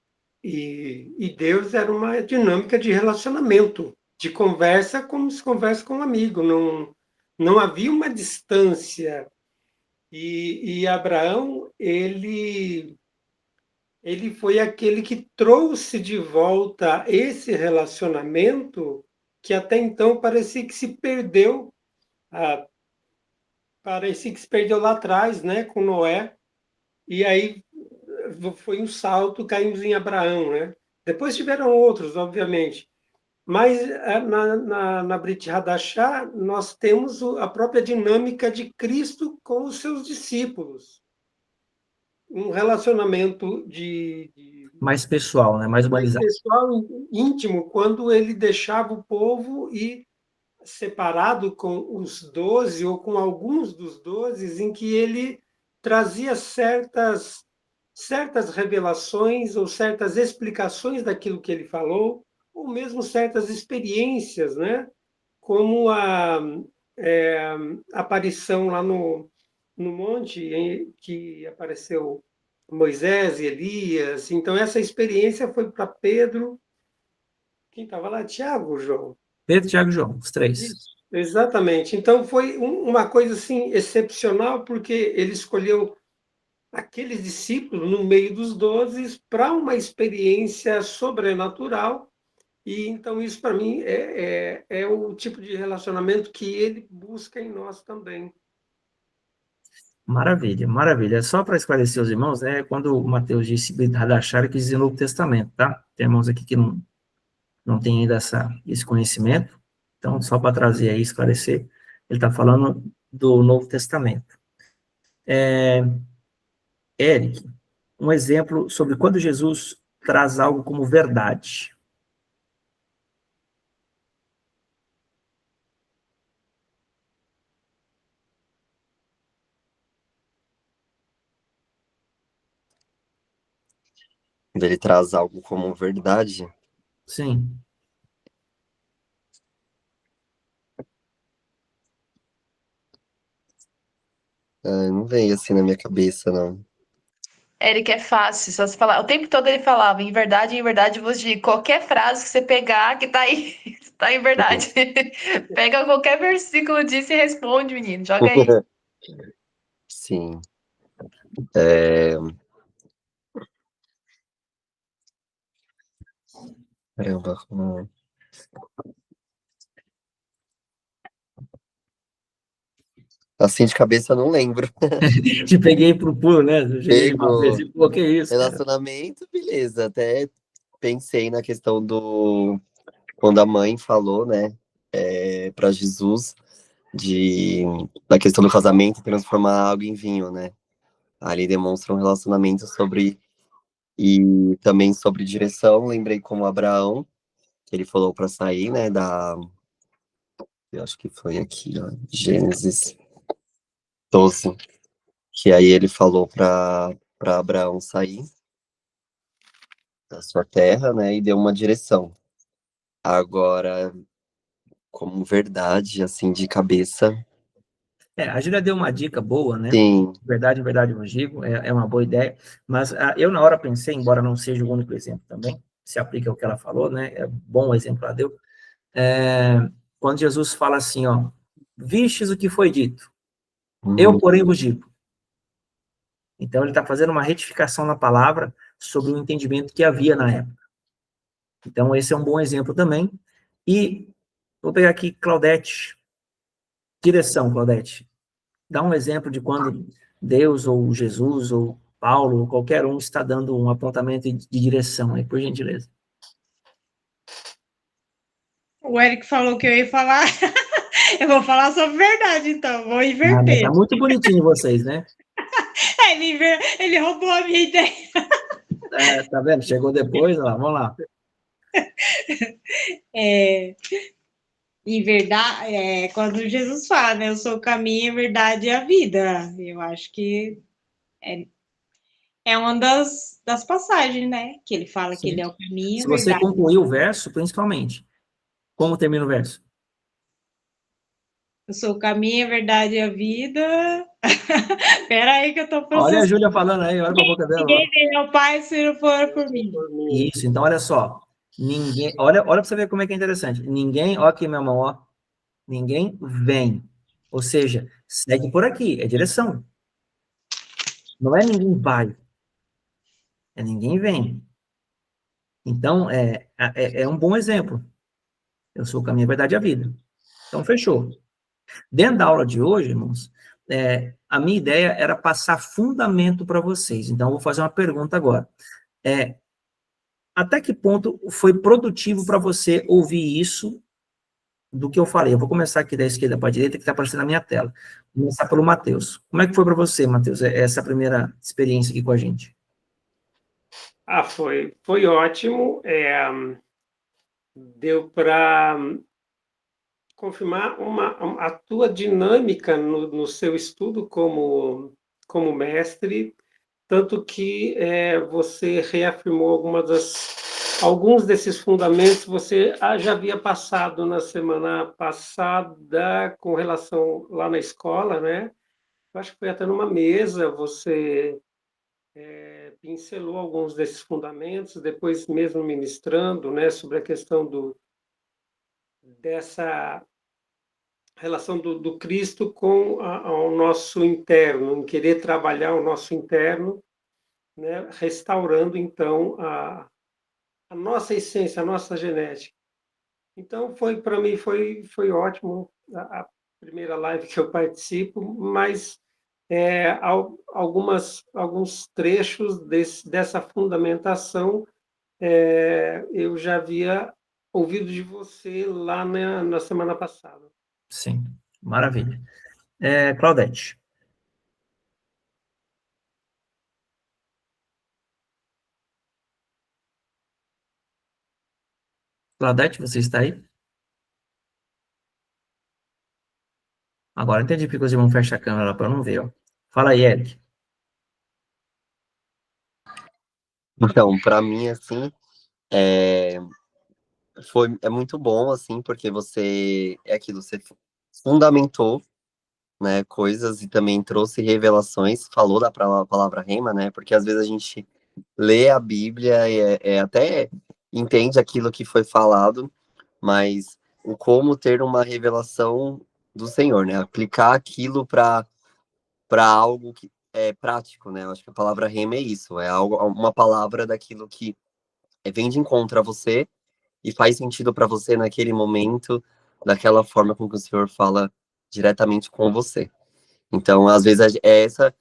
e Deus era uma dinâmica de relacionamento, de conversa como se conversa com um amigo, não havia uma distância. E Abraão, ele foi aquele que trouxe de volta esse relacionamento que até então parecia que se perdeu, parecia que se perdeu lá atrás, né, com Noé, e aí foi um salto, caímos em Abraão, né? Depois tiveram outros, obviamente, mas na Brit Hadashah nós temos a própria dinâmica de Cristo com os seus discípulos, um relacionamento mais pessoal, né? Mais humanizado. Mais pessoal, íntimo, quando ele deixava o povo e separado com os 12 ou com alguns dos 12, em que ele trazia certas revelações ou certas explicações daquilo que ele falou, ou mesmo certas experiências, né? Como a aparição lá no monte, que apareceu Moisés e Elias. Então, essa experiência foi para Pedro. Quem estava lá? Tiago, João? Pedro, Tiago e João, os três. Isso, exatamente. Então, foi uma coisa assim, excepcional, porque ele escolheu aqueles discípulos no meio dos 12 para uma experiência sobrenatural. E então, isso, para mim, é o tipo de relacionamento que ele busca em nós também. Maravilha, maravilha. Só para esclarecer os irmãos, né, quando o Mateus disse Brit Hadashah, ele quis dizer Novo Testamento, tá? Tem irmãos aqui que não tem ainda esse conhecimento, então, só para trazer aí, esclarecer, ele está falando do Novo Testamento. Eric, um exemplo sobre quando Jesus traz algo como verdade. Quando ele traz algo como verdade, Sim. não vem assim na minha cabeça, não. Eric, é fácil, só você falar. O tempo todo ele falava, em verdade vos digo. Qualquer frase que você pegar, que tá aí, tá em verdade. Pega qualquer versículo disso e responde, menino. Joga aí. Sim. Caramba, assim de cabeça eu não lembro. Te peguei pro pulo, né? Eu cheguei uma Pego vez e pô, que isso, cara? relacionamento, beleza. Até pensei na questão do quando a mãe falou, né, para Jesus da questão do casamento transformar água em vinho, né? Ali demonstra um relacionamento e também sobre direção. Lembrei como Abraão, que ele falou para sair, né, eu acho que foi aqui, ó, Gênesis 12, que aí ele falou para Abraão sair da sua terra, né, e deu uma direção. Agora, como verdade, assim, de cabeça, A Júlia deu uma dica boa, né? Sim. Verdade, verdade, eu digo, é uma boa ideia, mas eu na hora pensei, embora não seja o único exemplo também, se aplica ao que ela falou, né? É bom o exemplo ela deu. Quando Jesus fala assim, ó, vistes o que foi dito, eu, porém, vos digo. Então, ele está fazendo uma retificação na palavra sobre o entendimento que havia na época. Então, esse é um bom exemplo também. E vou pegar aqui Claudete. Direção, Claudete. Dá um exemplo de quando Deus, ou Jesus, ou Paulo, ou qualquer um está dando um apontamento de direção aí, por gentileza. O Eric falou que eu ia falar. Eu vou falar sobre verdade, então. Vou inverter. Tá muito bonitinho vocês, né? Ele roubou a minha ideia. Tá vendo? Chegou depois, ó, vamos lá. Em verdade, quando Jesus fala, né? Eu sou o caminho, a verdade e a vida. Eu acho que é uma das passagens, né? Que ele fala que Sim. ele é o caminho, Se a você verdade. concluir o verso, principalmente, como termina o verso? Eu sou o caminho, a verdade e a vida. Espera aí que eu estou Olha a processando. Júlia falando aí, olha para a boca dela. Ninguém vem ao Pai se não for por mim. Isso, então olha só. Ninguém, olha para você ver como é que é interessante. Ninguém, ó aqui, meu irmão, ó. Ninguém vem. Ou seja, segue por aqui, é direção. Não é ninguém vai, é ninguém vem. Então, é um bom exemplo. Eu sou o caminho, a verdade e a vida. Então, fechou. Dentro da aula de hoje, irmãos, a minha ideia era passar fundamento para vocês. Então, eu vou fazer uma pergunta agora. Até que ponto foi produtivo para você ouvir isso do que eu falei? Eu vou começar aqui da esquerda para a direita, que está aparecendo na minha tela. Vou começar pelo Matheus. Como é que foi para você, Matheus, essa primeira experiência aqui com a gente? Foi ótimo. Deu para confirmar a tua dinâmica no seu estudo como mestre, tanto que você reafirmou alguns desses fundamentos você já havia passado na semana passada com relação lá na escola, né? Eu acho que foi até numa mesa, você pincelou alguns desses fundamentos, depois mesmo ministrando, né, sobre a questão dessa relação do Cristo com ao nosso interno, em querer trabalhar o nosso interno, né, restaurando, então, a nossa essência, a nossa genética. Então, para mim, foi ótimo a primeira live que eu participo, mas alguns trechos dessa fundamentação eu já havia ouvido de você lá na semana passada. Sim, maravilha. Claudete. Claudete, você está aí? Agora entendi porque os irmãos fecham a câmera para não ver, ó. Fala aí, Eric. Então, para mim, assim, é muito bom, assim, porque você fundamentou, né, coisas e também trouxe revelações, falou da palavra rema, né, porque às vezes a gente lê a Bíblia e até entende aquilo que foi falado, mas o como ter uma revelação do Senhor, né, aplicar aquilo para algo que é prático, né, eu acho que a palavra rema é isso, é algo, uma palavra daquilo que vem de encontro a você e faz sentido para você naquele momento, daquela forma com que o Senhor fala diretamente com você. Então, às vezes, essa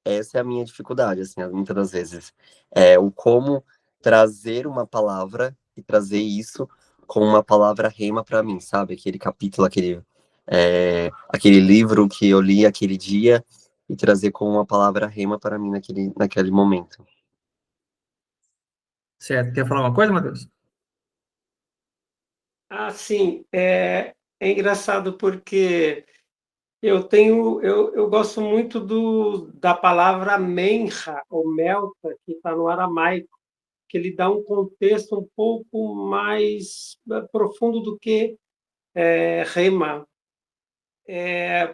é a minha dificuldade, assim, muitas das vezes. É o como trazer uma palavra e trazer isso com uma palavra rema para mim, sabe? Aquele capítulo, aquele livro que eu li aquele dia e trazer com uma palavra rema para mim naquele momento. Certo. Quer falar uma coisa, Matheus? Sim, é engraçado porque eu gosto muito da palavra menha, ou melta, que está no aramaico, que ele dá um contexto um pouco mais profundo do que rema.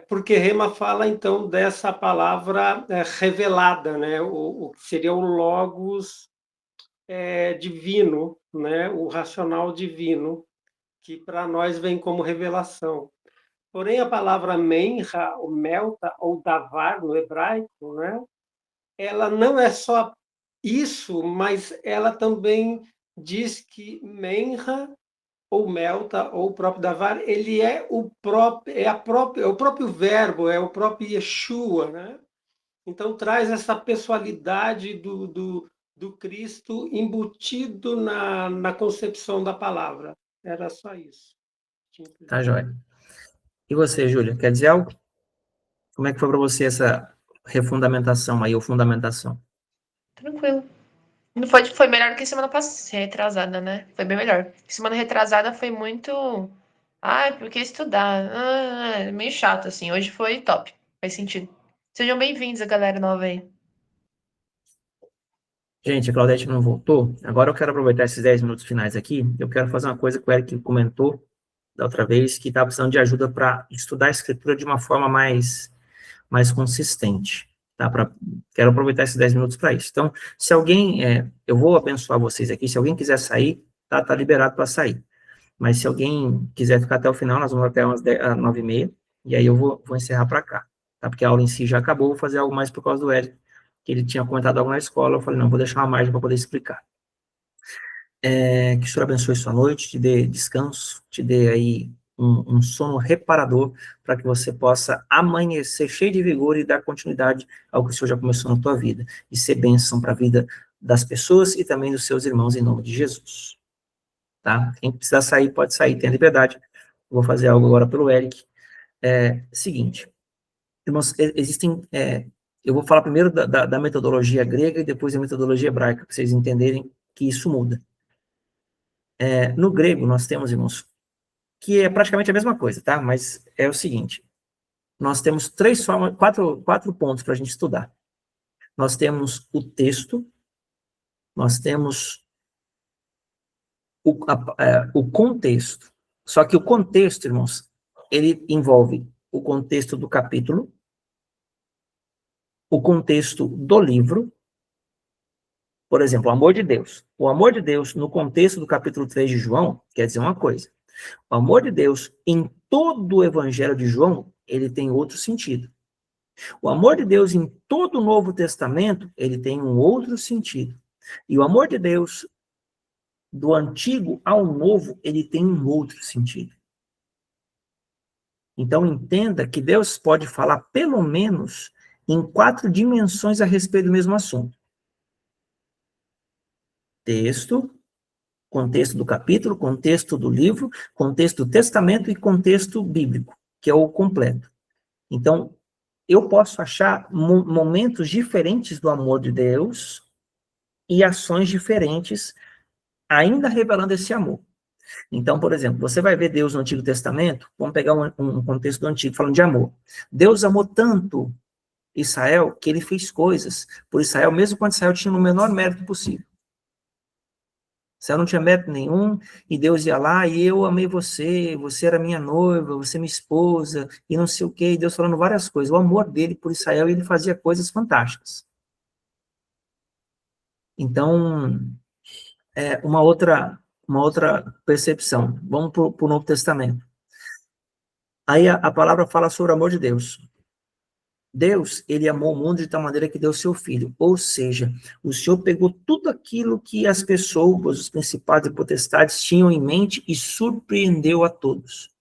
porque Rema fala, então, dessa palavra revelada, né? O que seria o logos divino, né? O racional divino, que para nós vem como revelação. Porém, a palavra menra, ou melta, ou davar, no hebraico, né? Ela não é só isso, mas ela também diz que menra, ou melta, ou o próprio davar, ele é o próprio, é o próprio verbo, é o próprio Yeshua, né? Então traz essa pessoalidade do Cristo embutido na concepção da palavra. Era só isso. Tá, joia. E você, Júlia, quer dizer algo? Como é que foi para você essa refundamentação aí, ou fundamentação? Tranquilo. Não foi melhor do que semana passada, retrasada, né? Foi bem melhor. Semana retrasada foi muito. Ai, por que estudar? Meio chato, assim. Hoje foi top. Faz sentido. Sejam bem-vindos, a galera nova aí. Gente, a Claudete não voltou. Agora eu quero aproveitar esses 10 minutos finais aqui. Eu quero fazer uma coisa que o Eric comentou da outra vez, que estava precisando de ajuda para estudar a escritura de uma forma mais consistente. Tá? Quero aproveitar esses 10 minutos para isso. Então, se alguém, eu vou abençoar vocês aqui, se alguém quiser sair, tá liberado para sair. Mas se alguém quiser ficar até o final, nós vamos até umas 9h30, e aí eu vou encerrar para cá, tá? Porque a aula em si já acabou, vou fazer algo mais por causa do Eric, que ele tinha comentado algo na escola, eu falei, não, vou deixar uma margem para poder explicar. Que o Senhor abençoe sua noite, te dê descanso, te dê aí um sono reparador, para que você possa amanhecer cheio de vigor e dar continuidade ao que o Senhor já começou na tua vida, e ser bênção para a vida das pessoas e também dos seus irmãos, em nome de Jesus. Tá? Quem precisar sair, pode sair, tenha liberdade. Vou fazer algo agora pelo Eric. Seguinte, irmãos, existem, eu vou falar primeiro da metodologia grega e depois da metodologia hebraica, para vocês entenderem que isso muda. No grego, nós temos, irmãos, que é praticamente a mesma coisa, tá? Mas é o seguinte, nós temos quatro pontos para a gente estudar. Nós temos o texto, nós temos o contexto. Só que o contexto, irmãos, ele envolve o contexto do capítulo, o contexto do livro. Por exemplo, o amor de Deus. O amor de Deus, no contexto do capítulo 3 de João, quer dizer uma coisa. O amor de Deus, em todo o evangelho de João, ele tem outro sentido. O amor de Deus, em todo o Novo Testamento, ele tem um outro sentido. E o amor de Deus, do Antigo ao Novo, ele tem um outro sentido. Então, entenda que Deus pode falar, pelo menos, em 4 dimensões a respeito do mesmo assunto. Texto, contexto do capítulo, contexto do livro, contexto do testamento e contexto bíblico, que é o completo. Então, eu posso achar momentos diferentes do amor de Deus e ações diferentes, ainda revelando esse amor. Então, por exemplo, você vai ver Deus no Antigo Testamento, vamos pegar um contexto do Antigo, falando de amor. Deus amou tanto Israel que ele fez coisas por Israel, mesmo quando Israel tinha o menor mérito possível. Israel não tinha mérito nenhum, e Deus ia lá, e eu amei você, você era minha noiva, você é minha esposa, e não sei o quê, e Deus falando várias coisas. O amor dele por Israel, ele fazia coisas fantásticas. Então, uma outra percepção. Vamos para o Novo Testamento. Aí a palavra fala sobre o amor de Deus. Deus, ele amou o mundo de tal maneira que deu seu filho. Ou seja, o Senhor pegou tudo aquilo que as pessoas, os principados e potestades tinham em mente e surpreendeu a todos.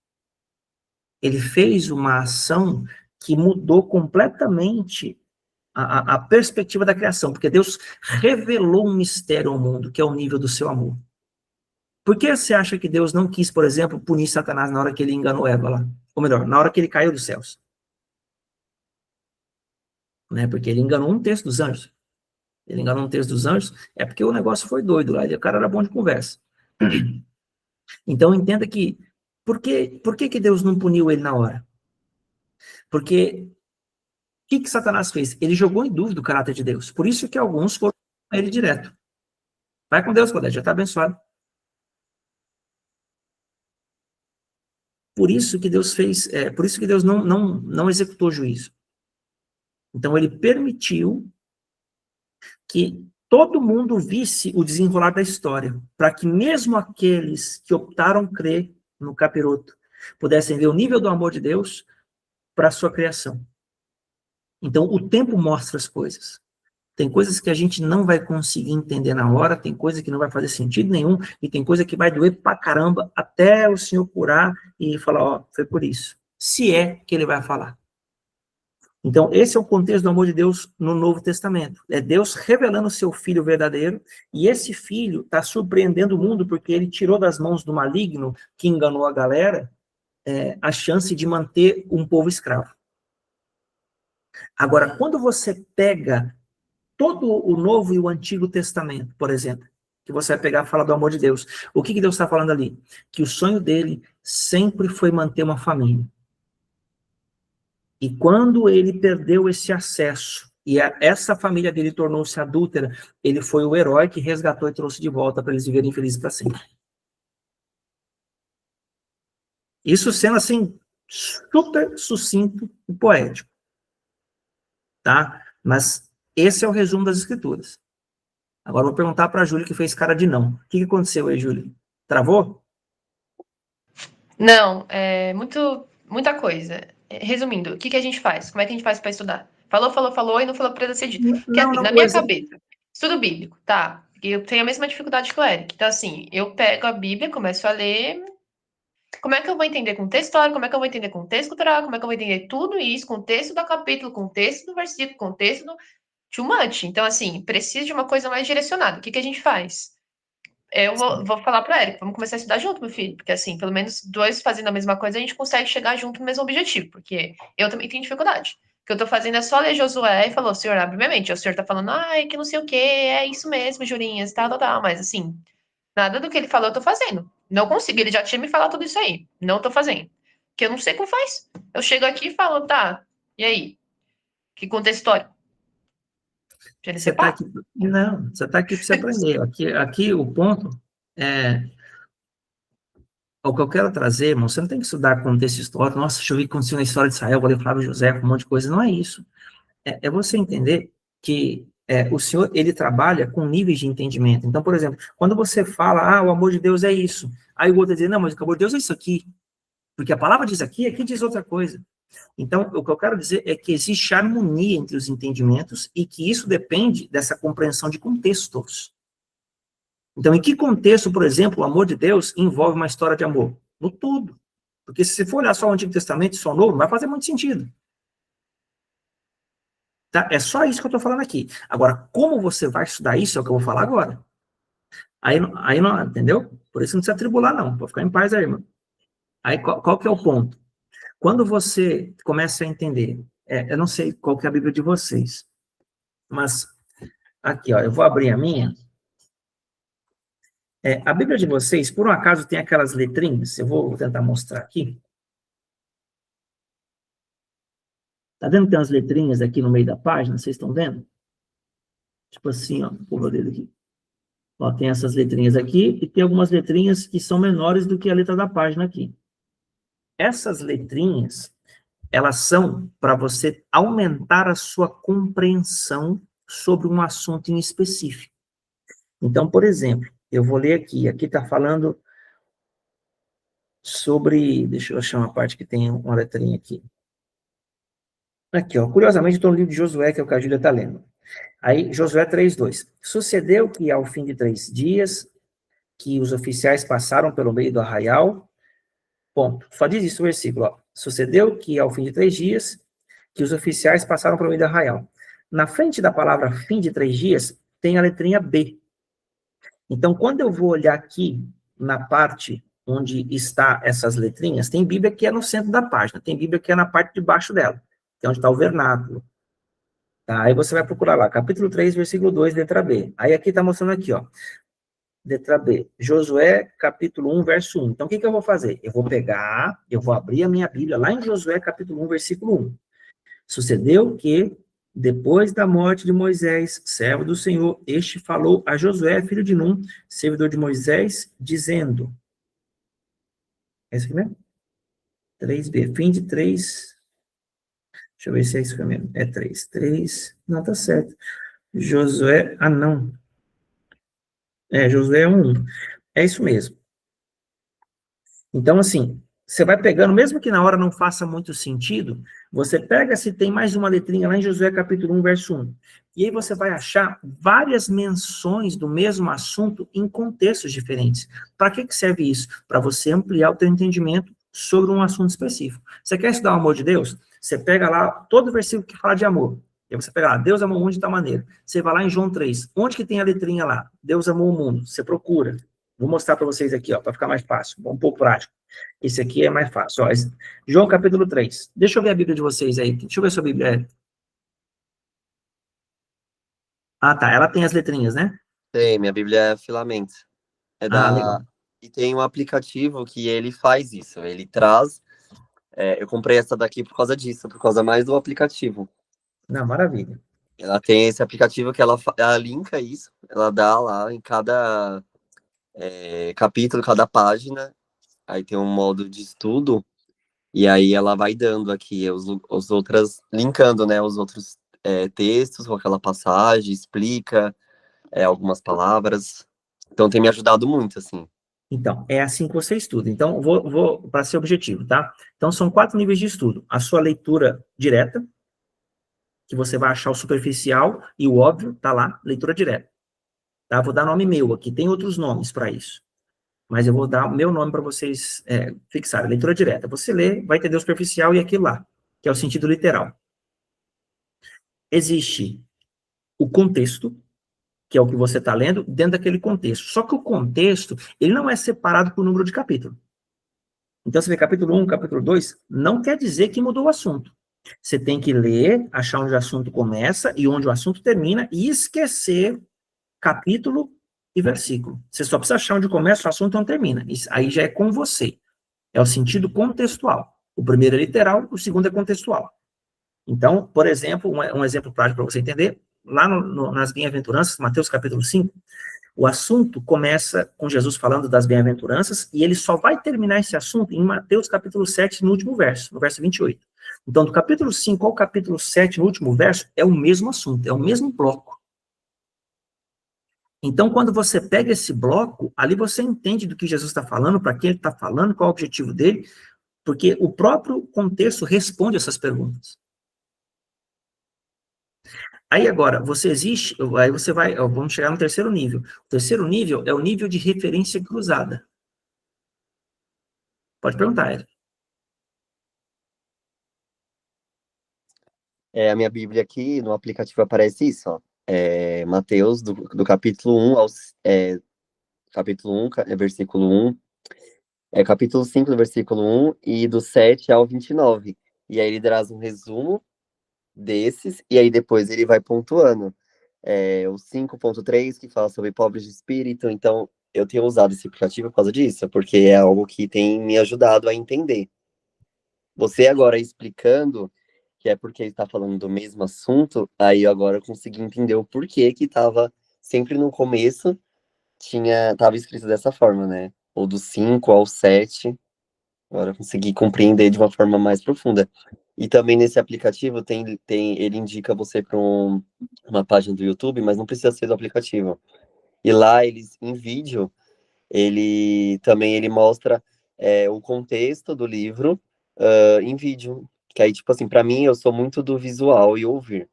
Ele fez uma ação que mudou completamente a perspectiva da criação, porque Deus revelou um mistério ao mundo, que é o nível do seu amor. Por que você acha que Deus não quis, por exemplo, punir Satanás na hora que ele enganou Eva lá? Ou melhor, na hora que ele caiu dos céus? Né? Porque ele enganou um terço dos anjos. Ele enganou um terço dos anjos, é porque o negócio foi doido lá, o cara era bom de conversa. Então, entenda que, por que Deus não puniu ele na hora? Porque, o que Satanás fez? Ele jogou em dúvida o caráter de Deus. Por isso que alguns foram a ele direto. Vai com Deus, Claudete, já está abençoado. por isso que Deus fez, por isso que Deus não executou juízo. Então, ele permitiu que todo mundo visse o desenrolar da história, para que mesmo aqueles que optaram crer no capiroto pudessem ver o nível do amor de Deus para a sua criação. Então, o tempo mostra as coisas. Tem coisas que a gente não vai conseguir entender na hora, tem coisa que não vai fazer sentido nenhum, e tem coisa que vai doer pra caramba, até o Senhor curar e falar, ó, foi por isso. Se é que ele vai falar. Então, esse é o contexto do amor de Deus no Novo Testamento. É Deus revelando o seu Filho verdadeiro, e esse Filho está surpreendendo o mundo, porque ele tirou das mãos do maligno, que enganou a galera, a chance de manter um povo escravo. Agora, quando você pega todo o Novo e o Antigo Testamento, por exemplo, que você vai pegar e falar do amor de Deus, o que Deus está falando ali? Que o sonho dele sempre foi manter uma família. E quando ele perdeu esse acesso, e essa família dele tornou-se adúltera, ele foi o herói que resgatou e trouxe de volta para eles viverem felizes para sempre. Isso sendo assim, super sucinto e poético. Tá? Mas esse é o resumo das Escrituras. Agora eu vou perguntar para a Júlia, que fez cara de não. O que aconteceu aí, Júlia? Travou? Não, muita coisa. Resumindo, o que a gente faz? Como é que a gente faz para estudar? Falou e não falou para ser dito. Porque assim, na minha cabeça, estudo bíblico, tá? Eu tenho a mesma dificuldade que o Eric. Então, assim, eu pego a Bíblia, começo a ler. Como é que eu vou entender contexto histórico? Como é que eu vou entender contexto cultural? Como é que eu vou entender tudo isso? Contexto do capítulo, contexto do versículo, contexto do too much. Então, assim, precisa de uma coisa mais direcionada. O que a gente faz? Eu vou falar para o Eric, vamos começar a estudar junto, meu filho. Porque, assim, pelo menos dois fazendo a mesma coisa, a gente consegue chegar junto no mesmo objetivo. Porque eu também tenho dificuldade. O que eu tô fazendo é só ler Josué e falou, Senhor, abre minha mente. O Senhor tá falando, ai, que não sei o quê, é isso mesmo, Jurinhas, tal. Mas, assim, nada do que ele falou eu tô fazendo. Não consigo, ele já tinha me falado tudo isso aí. Não tô fazendo. Porque eu não sei como faz. Eu chego aqui e falo, tá, e aí? Que contexto histórico? Você está aqui, não, você está aqui para você aprender. Aqui o ponto é, o que eu quero trazer, irmão, você não tem que estudar contexto histórico, nossa, deixa eu ver o que aconteceu na história de Israel, vou ler Flávio José, um monte de coisa, não é isso. É você entender que o Senhor, ele trabalha com níveis de entendimento. Então, por exemplo, quando você fala, o amor de Deus é isso, aí o outro diz, não, mas o amor de Deus é isso aqui, porque a palavra diz aqui diz outra coisa. Então, o que eu quero dizer é que existe harmonia entre os entendimentos e que isso depende dessa compreensão de contextos. Então, em que contexto, por exemplo, o amor de Deus envolve uma história de amor? No tudo. Porque se você for olhar só o Antigo Testamento e só o Novo, não vai fazer muito sentido. Tá? É só isso que eu estou falando aqui. Agora, como você vai estudar isso é o que eu vou falar agora. Aí não, entendeu? Por isso não precisa tribular, não. Pode ficar em paz aí, irmão. Aí, qual que é o ponto? Quando você começa a entender, eu não sei qual que é a Bíblia de vocês, mas aqui, ó, eu vou abrir a minha. A Bíblia de vocês, por um acaso, tem aquelas letrinhas, eu vou tentar mostrar aqui. Tá vendo que tem umas letrinhas aqui no meio da página, vocês estão vendo? Tipo assim, ó, vou pôr o dedo aqui. Ó, tem essas letrinhas aqui, e tem algumas letrinhas que são menores do que a letra da página aqui. Essas letrinhas, elas são para você aumentar a sua compreensão sobre um assunto em específico. Então, por exemplo, eu vou ler aqui está falando sobre, deixa eu achar uma parte que tem uma letrinha aqui. Aqui, ó, curiosamente, estou no livro de Josué, que é o que a Júlia está lendo. Aí, Josué 3:2. Sucedeu que, ao fim de 3 dias, que os oficiais passaram pelo meio do arraial, ponto. Só diz isso o versículo, ó. Sucedeu que, ao fim de 3 dias, que os oficiais passaram pelo meio do arraial. Na frente da palavra fim de 3 dias, tem a letrinha B. Então, quando eu vou olhar aqui, na parte onde está essas letrinhas, tem Bíblia que é no centro da página, tem Bíblia que é na parte de baixo dela, que é onde está o vernáculo. Tá? Aí você vai procurar lá, capítulo 3, versículo 2, letra B. Aí aqui está mostrando aqui, ó, letra B, Josué, capítulo 1, verso 1. Então, o que eu vou fazer? Eu vou abrir a minha Bíblia lá em Josué, capítulo 1, versículo 1. Sucedeu que, depois da morte de Moisés, servo do Senhor, este falou a Josué, filho de Num, servidor de Moisés, dizendo... É isso aqui mesmo? 3b, fim de 3. Deixa eu ver se é isso mesmo. É 3. 3. Não, tá certo. Josué. Ah, não. Josué é 1. É isso mesmo. Então, assim, você vai pegando, mesmo que na hora não faça muito sentido, você pega se tem mais uma letrinha lá em Josué capítulo 1, verso 1. E aí você vai achar várias menções do mesmo assunto em contextos diferentes. Para que serve isso? Para você ampliar o teu entendimento sobre um assunto específico. Você quer estudar o amor de Deus? Você pega lá todo versículo que fala de amor. E aí você pega lá, Deus amou o mundo de tal maneira. Você vai lá em João 3. Onde que tem a letrinha lá? Deus amou o mundo. Você procura. Vou mostrar para vocês aqui, ó, para ficar mais fácil, um pouco prático. Esse aqui é mais fácil. Ó, João capítulo 3. Deixa eu ver a Bíblia de vocês aí. Deixa eu ver se a Bíblia é. Ah, tá. Ela tem as letrinhas, né? Tem, minha Bíblia é Filamento. Legal. E tem um aplicativo que ele faz isso. Ele traz. Eu comprei essa daqui por causa disso, por causa mais do aplicativo. Não, maravilha. Ela tem esse aplicativo que ela linka isso, ela dá lá em cada capítulo, cada página, aí tem um modo de estudo, e aí ela vai dando aqui os outras, linkando, né, os outros textos com aquela passagem, explica algumas palavras. Então tem me ajudado muito, assim. Então, é assim que você estuda. Então, vou para ser objetivo, tá? Então, são 4 níveis de estudo. A sua leitura direta, que você vai achar o superficial e o óbvio, tá lá, leitura direta. Tá? Vou dar nome meu aqui, tem outros nomes para isso. Mas eu vou dar o meu nome para vocês fixarem. Leitura direta. Você lê, vai entender o superficial e aquilo lá, que é o sentido literal. Existe o contexto, que é o que você está lendo, dentro daquele contexto. Só que o contexto, ele não é separado por número de capítulo. Então, você vê capítulo 1, capítulo 2, não quer dizer que mudou o assunto. Você tem que ler, achar onde o assunto começa e onde o assunto termina e esquecer capítulo e versículo. Você só precisa achar onde começa o assunto e onde termina. Isso aí já é com você. É o sentido contextual. O primeiro é literal, o segundo é contextual. Então, por exemplo, um exemplo prático para você entender, lá nas bem-aventuranças, Mateus capítulo 5, o assunto começa com Jesus falando das bem-aventuranças, e ele só vai terminar esse assunto em Mateus capítulo 7, no último verso, no verso 28. Então, do capítulo 5 ao capítulo 7, no último verso, é o mesmo assunto, é o mesmo bloco. Então, quando você pega esse bloco, ali você entende do que Jesus está falando, para quem ele está falando, qual é o objetivo dele, porque o próprio contexto responde essas perguntas. Aí agora, aí você vai, vamos chegar no terceiro nível. O terceiro nível é o nível de referência cruzada. Pode perguntar, Eric. A minha Bíblia aqui, no aplicativo aparece isso, ó. Mateus, do capítulo 1 capítulo 1, versículo 1, capítulo 5, do versículo 1, e do 7 ao 29. E aí ele traz um resumo desses, e aí depois ele vai pontuando. O 5.3, que fala sobre pobres de espírito. Então, eu tenho usado esse aplicativo por causa disso, porque é algo que tem me ajudado a entender. Você agora explicando que é porque ele está falando do mesmo assunto, aí eu agora consegui entender o porquê que estava sempre no começo, estava escrito dessa forma, né? Ou do 5 ao 7, agora eu consegui compreender de uma forma mais profunda. E também nesse aplicativo ele indica você para uma página do YouTube, mas não precisa ser do aplicativo. E lá em vídeo, ele mostra o contexto do livro em vídeo. Que aí, tipo assim, para mim, eu sou muito do visual e ouvir.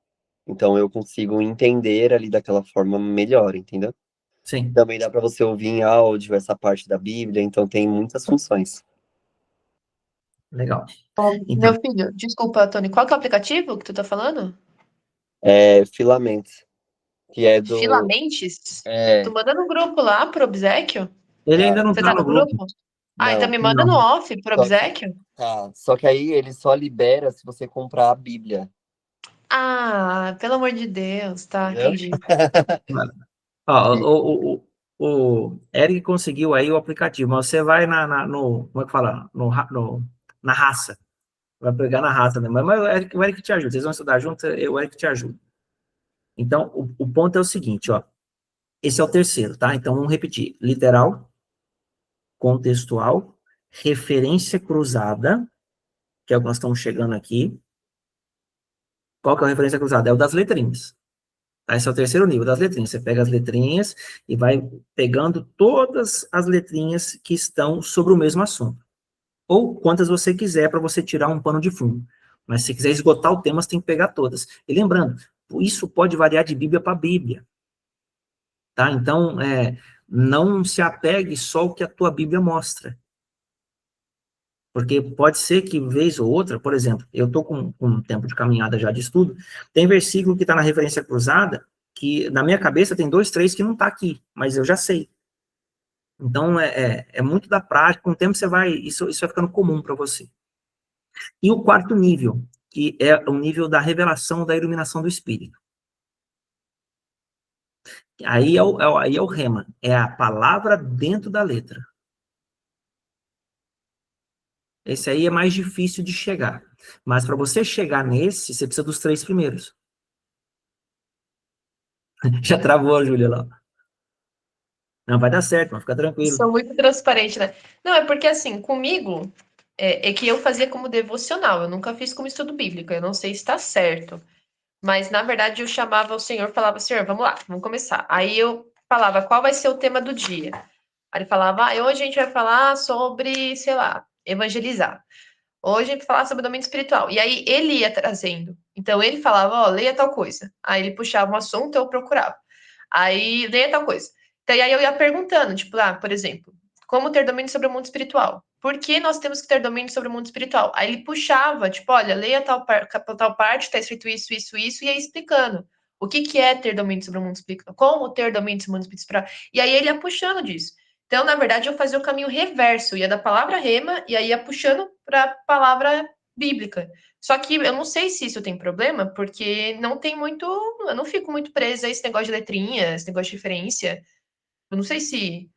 Então eu consigo entender ali daquela forma melhor, entendeu? Sim, Também dá para você ouvir em áudio essa parte da Bíblia, então tem muitas funções. legal. Meu Então, filho, desculpa, Tony, qual que é o aplicativo que tu tá falando? Filamentos, que é do. Filamentes? Tu É, manda no grupo lá pro obséquio? ele tá, ainda não Você está tá no no grupo. grupo? Ah, então não. me manda no Não. off pro Só que, obséquio? só que aí ele só libera se você comprar a Bíblia, Ah, pelo amor de Deus, tá, entendeu? entendi. Ó, E- o Eric conseguiu aí o aplicativo, mas você vai no, como é que fala? Na raça. Vai pegar na raça, né? Mas o Eric te ajuda. Vocês vão estudar juntos, o Eric te ajuda. Então, o ponto é o seguinte, ó. Esse é o terceiro, tá? Então, vamos repetir. Literal, contextual, referência cruzada que é o que nós estamos chegando aqui. Qual que é a referência cruzada? É o das letrinhas. Tá? Esse é o terceiro nível das letrinhas. Você pega as letrinhas e vai pegando todas as letrinhas que estão sobre o mesmo assunto. Ou quantas você quiser para você tirar um pano de fundo. Mas se quiser esgotar o tema, você tem que pegar todas. E lembrando, isso pode variar de Bíblia para Bíblia. Tá? Então, não se apegue só ao que a tua Bíblia mostra. Porque pode ser que, vez ou outra, por exemplo, eu estou com um tempo de caminhada já de estudo, tem versículo que está na referência cruzada, que na minha cabeça tem 2, 3 que não está aqui, mas eu já sei. Então, é muito da prática, com o tempo isso vai ficando comum para você. E o quarto nível, que é o nível da revelação, da iluminação do Espírito. Aí é o rema, é a palavra dentro da letra. Esse aí é mais difícil de chegar. Mas para você chegar nesse, você precisa dos 3 primeiros. Já travou a Júlia lá. Não, vai dar certo, mas fica tranquilo. Sou muito transparente, né? Não, é porque assim, comigo, é que eu fazia como devocional, eu nunca fiz como estudo bíblico, eu não sei se está certo. Mas, na verdade, eu chamava o Senhor, falava, Senhor, vamos lá, vamos começar. Aí eu falava, qual vai ser o tema do dia? Aí ele falava, hoje a gente vai falar sobre, sei lá, evangelizar. Hoje a gente vai falar sobre o domínio espiritual. E aí ele ia trazendo. Então ele falava, leia tal coisa. Aí ele puxava um assunto, eu procurava. Aí, leia tal coisa. Então, aí eu ia perguntando, tipo, por exemplo, como ter domínio sobre o mundo espiritual? Por que nós temos que ter domínio sobre o mundo espiritual? Aí ele puxava, tipo, olha, leia tal parte, está escrito isso, isso, isso, e aí explicando. O que é ter domínio sobre o mundo espiritual? Como ter domínio sobre o mundo espiritual? E aí ele ia puxando disso. Então, na verdade, eu fazia o caminho reverso, ia da palavra rema e aí ia puxando para a palavra bíblica. Só que eu não sei se isso tem problema, porque não tem muito. Eu não fico muito presa a esse negócio de letrinha, esse negócio de referência. Eu não sei se.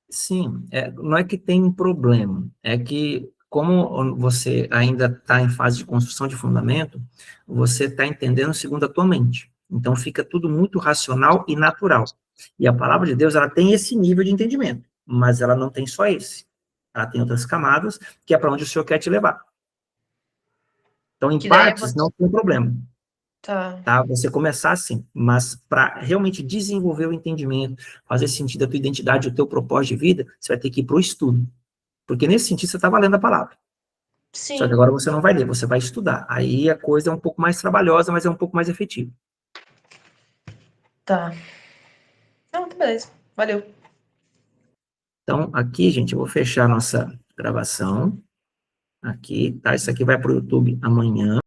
Sim, não é que tem um problema, é que como você ainda está em fase de construção de fundamento, você está entendendo segundo a tua mente. Então fica tudo muito racional e natural. E a palavra de Deus, ela tem esse nível de entendimento, mas ela não tem só esse. Ela tem outras camadas, que é para onde o Senhor quer te levar. Então, em Que daí partes, não tem problema. Tá. Tá? Você começar assim, mas para realmente desenvolver o entendimento, fazer sentido a tua identidade, o teu propósito de vida, você vai ter que ir para o estudo. Porque nesse sentido você está valendo a palavra. Só que Sim, agora você não vai ler, você vai estudar. Aí a coisa é um pouco mais trabalhosa, mas é um pouco mais efetiva. tá. Não, tá beleza. Valeu. Então, aqui, gente, eu vou fechar a nossa gravação. Aqui, tá? Isso aqui vai para o YouTube amanhã.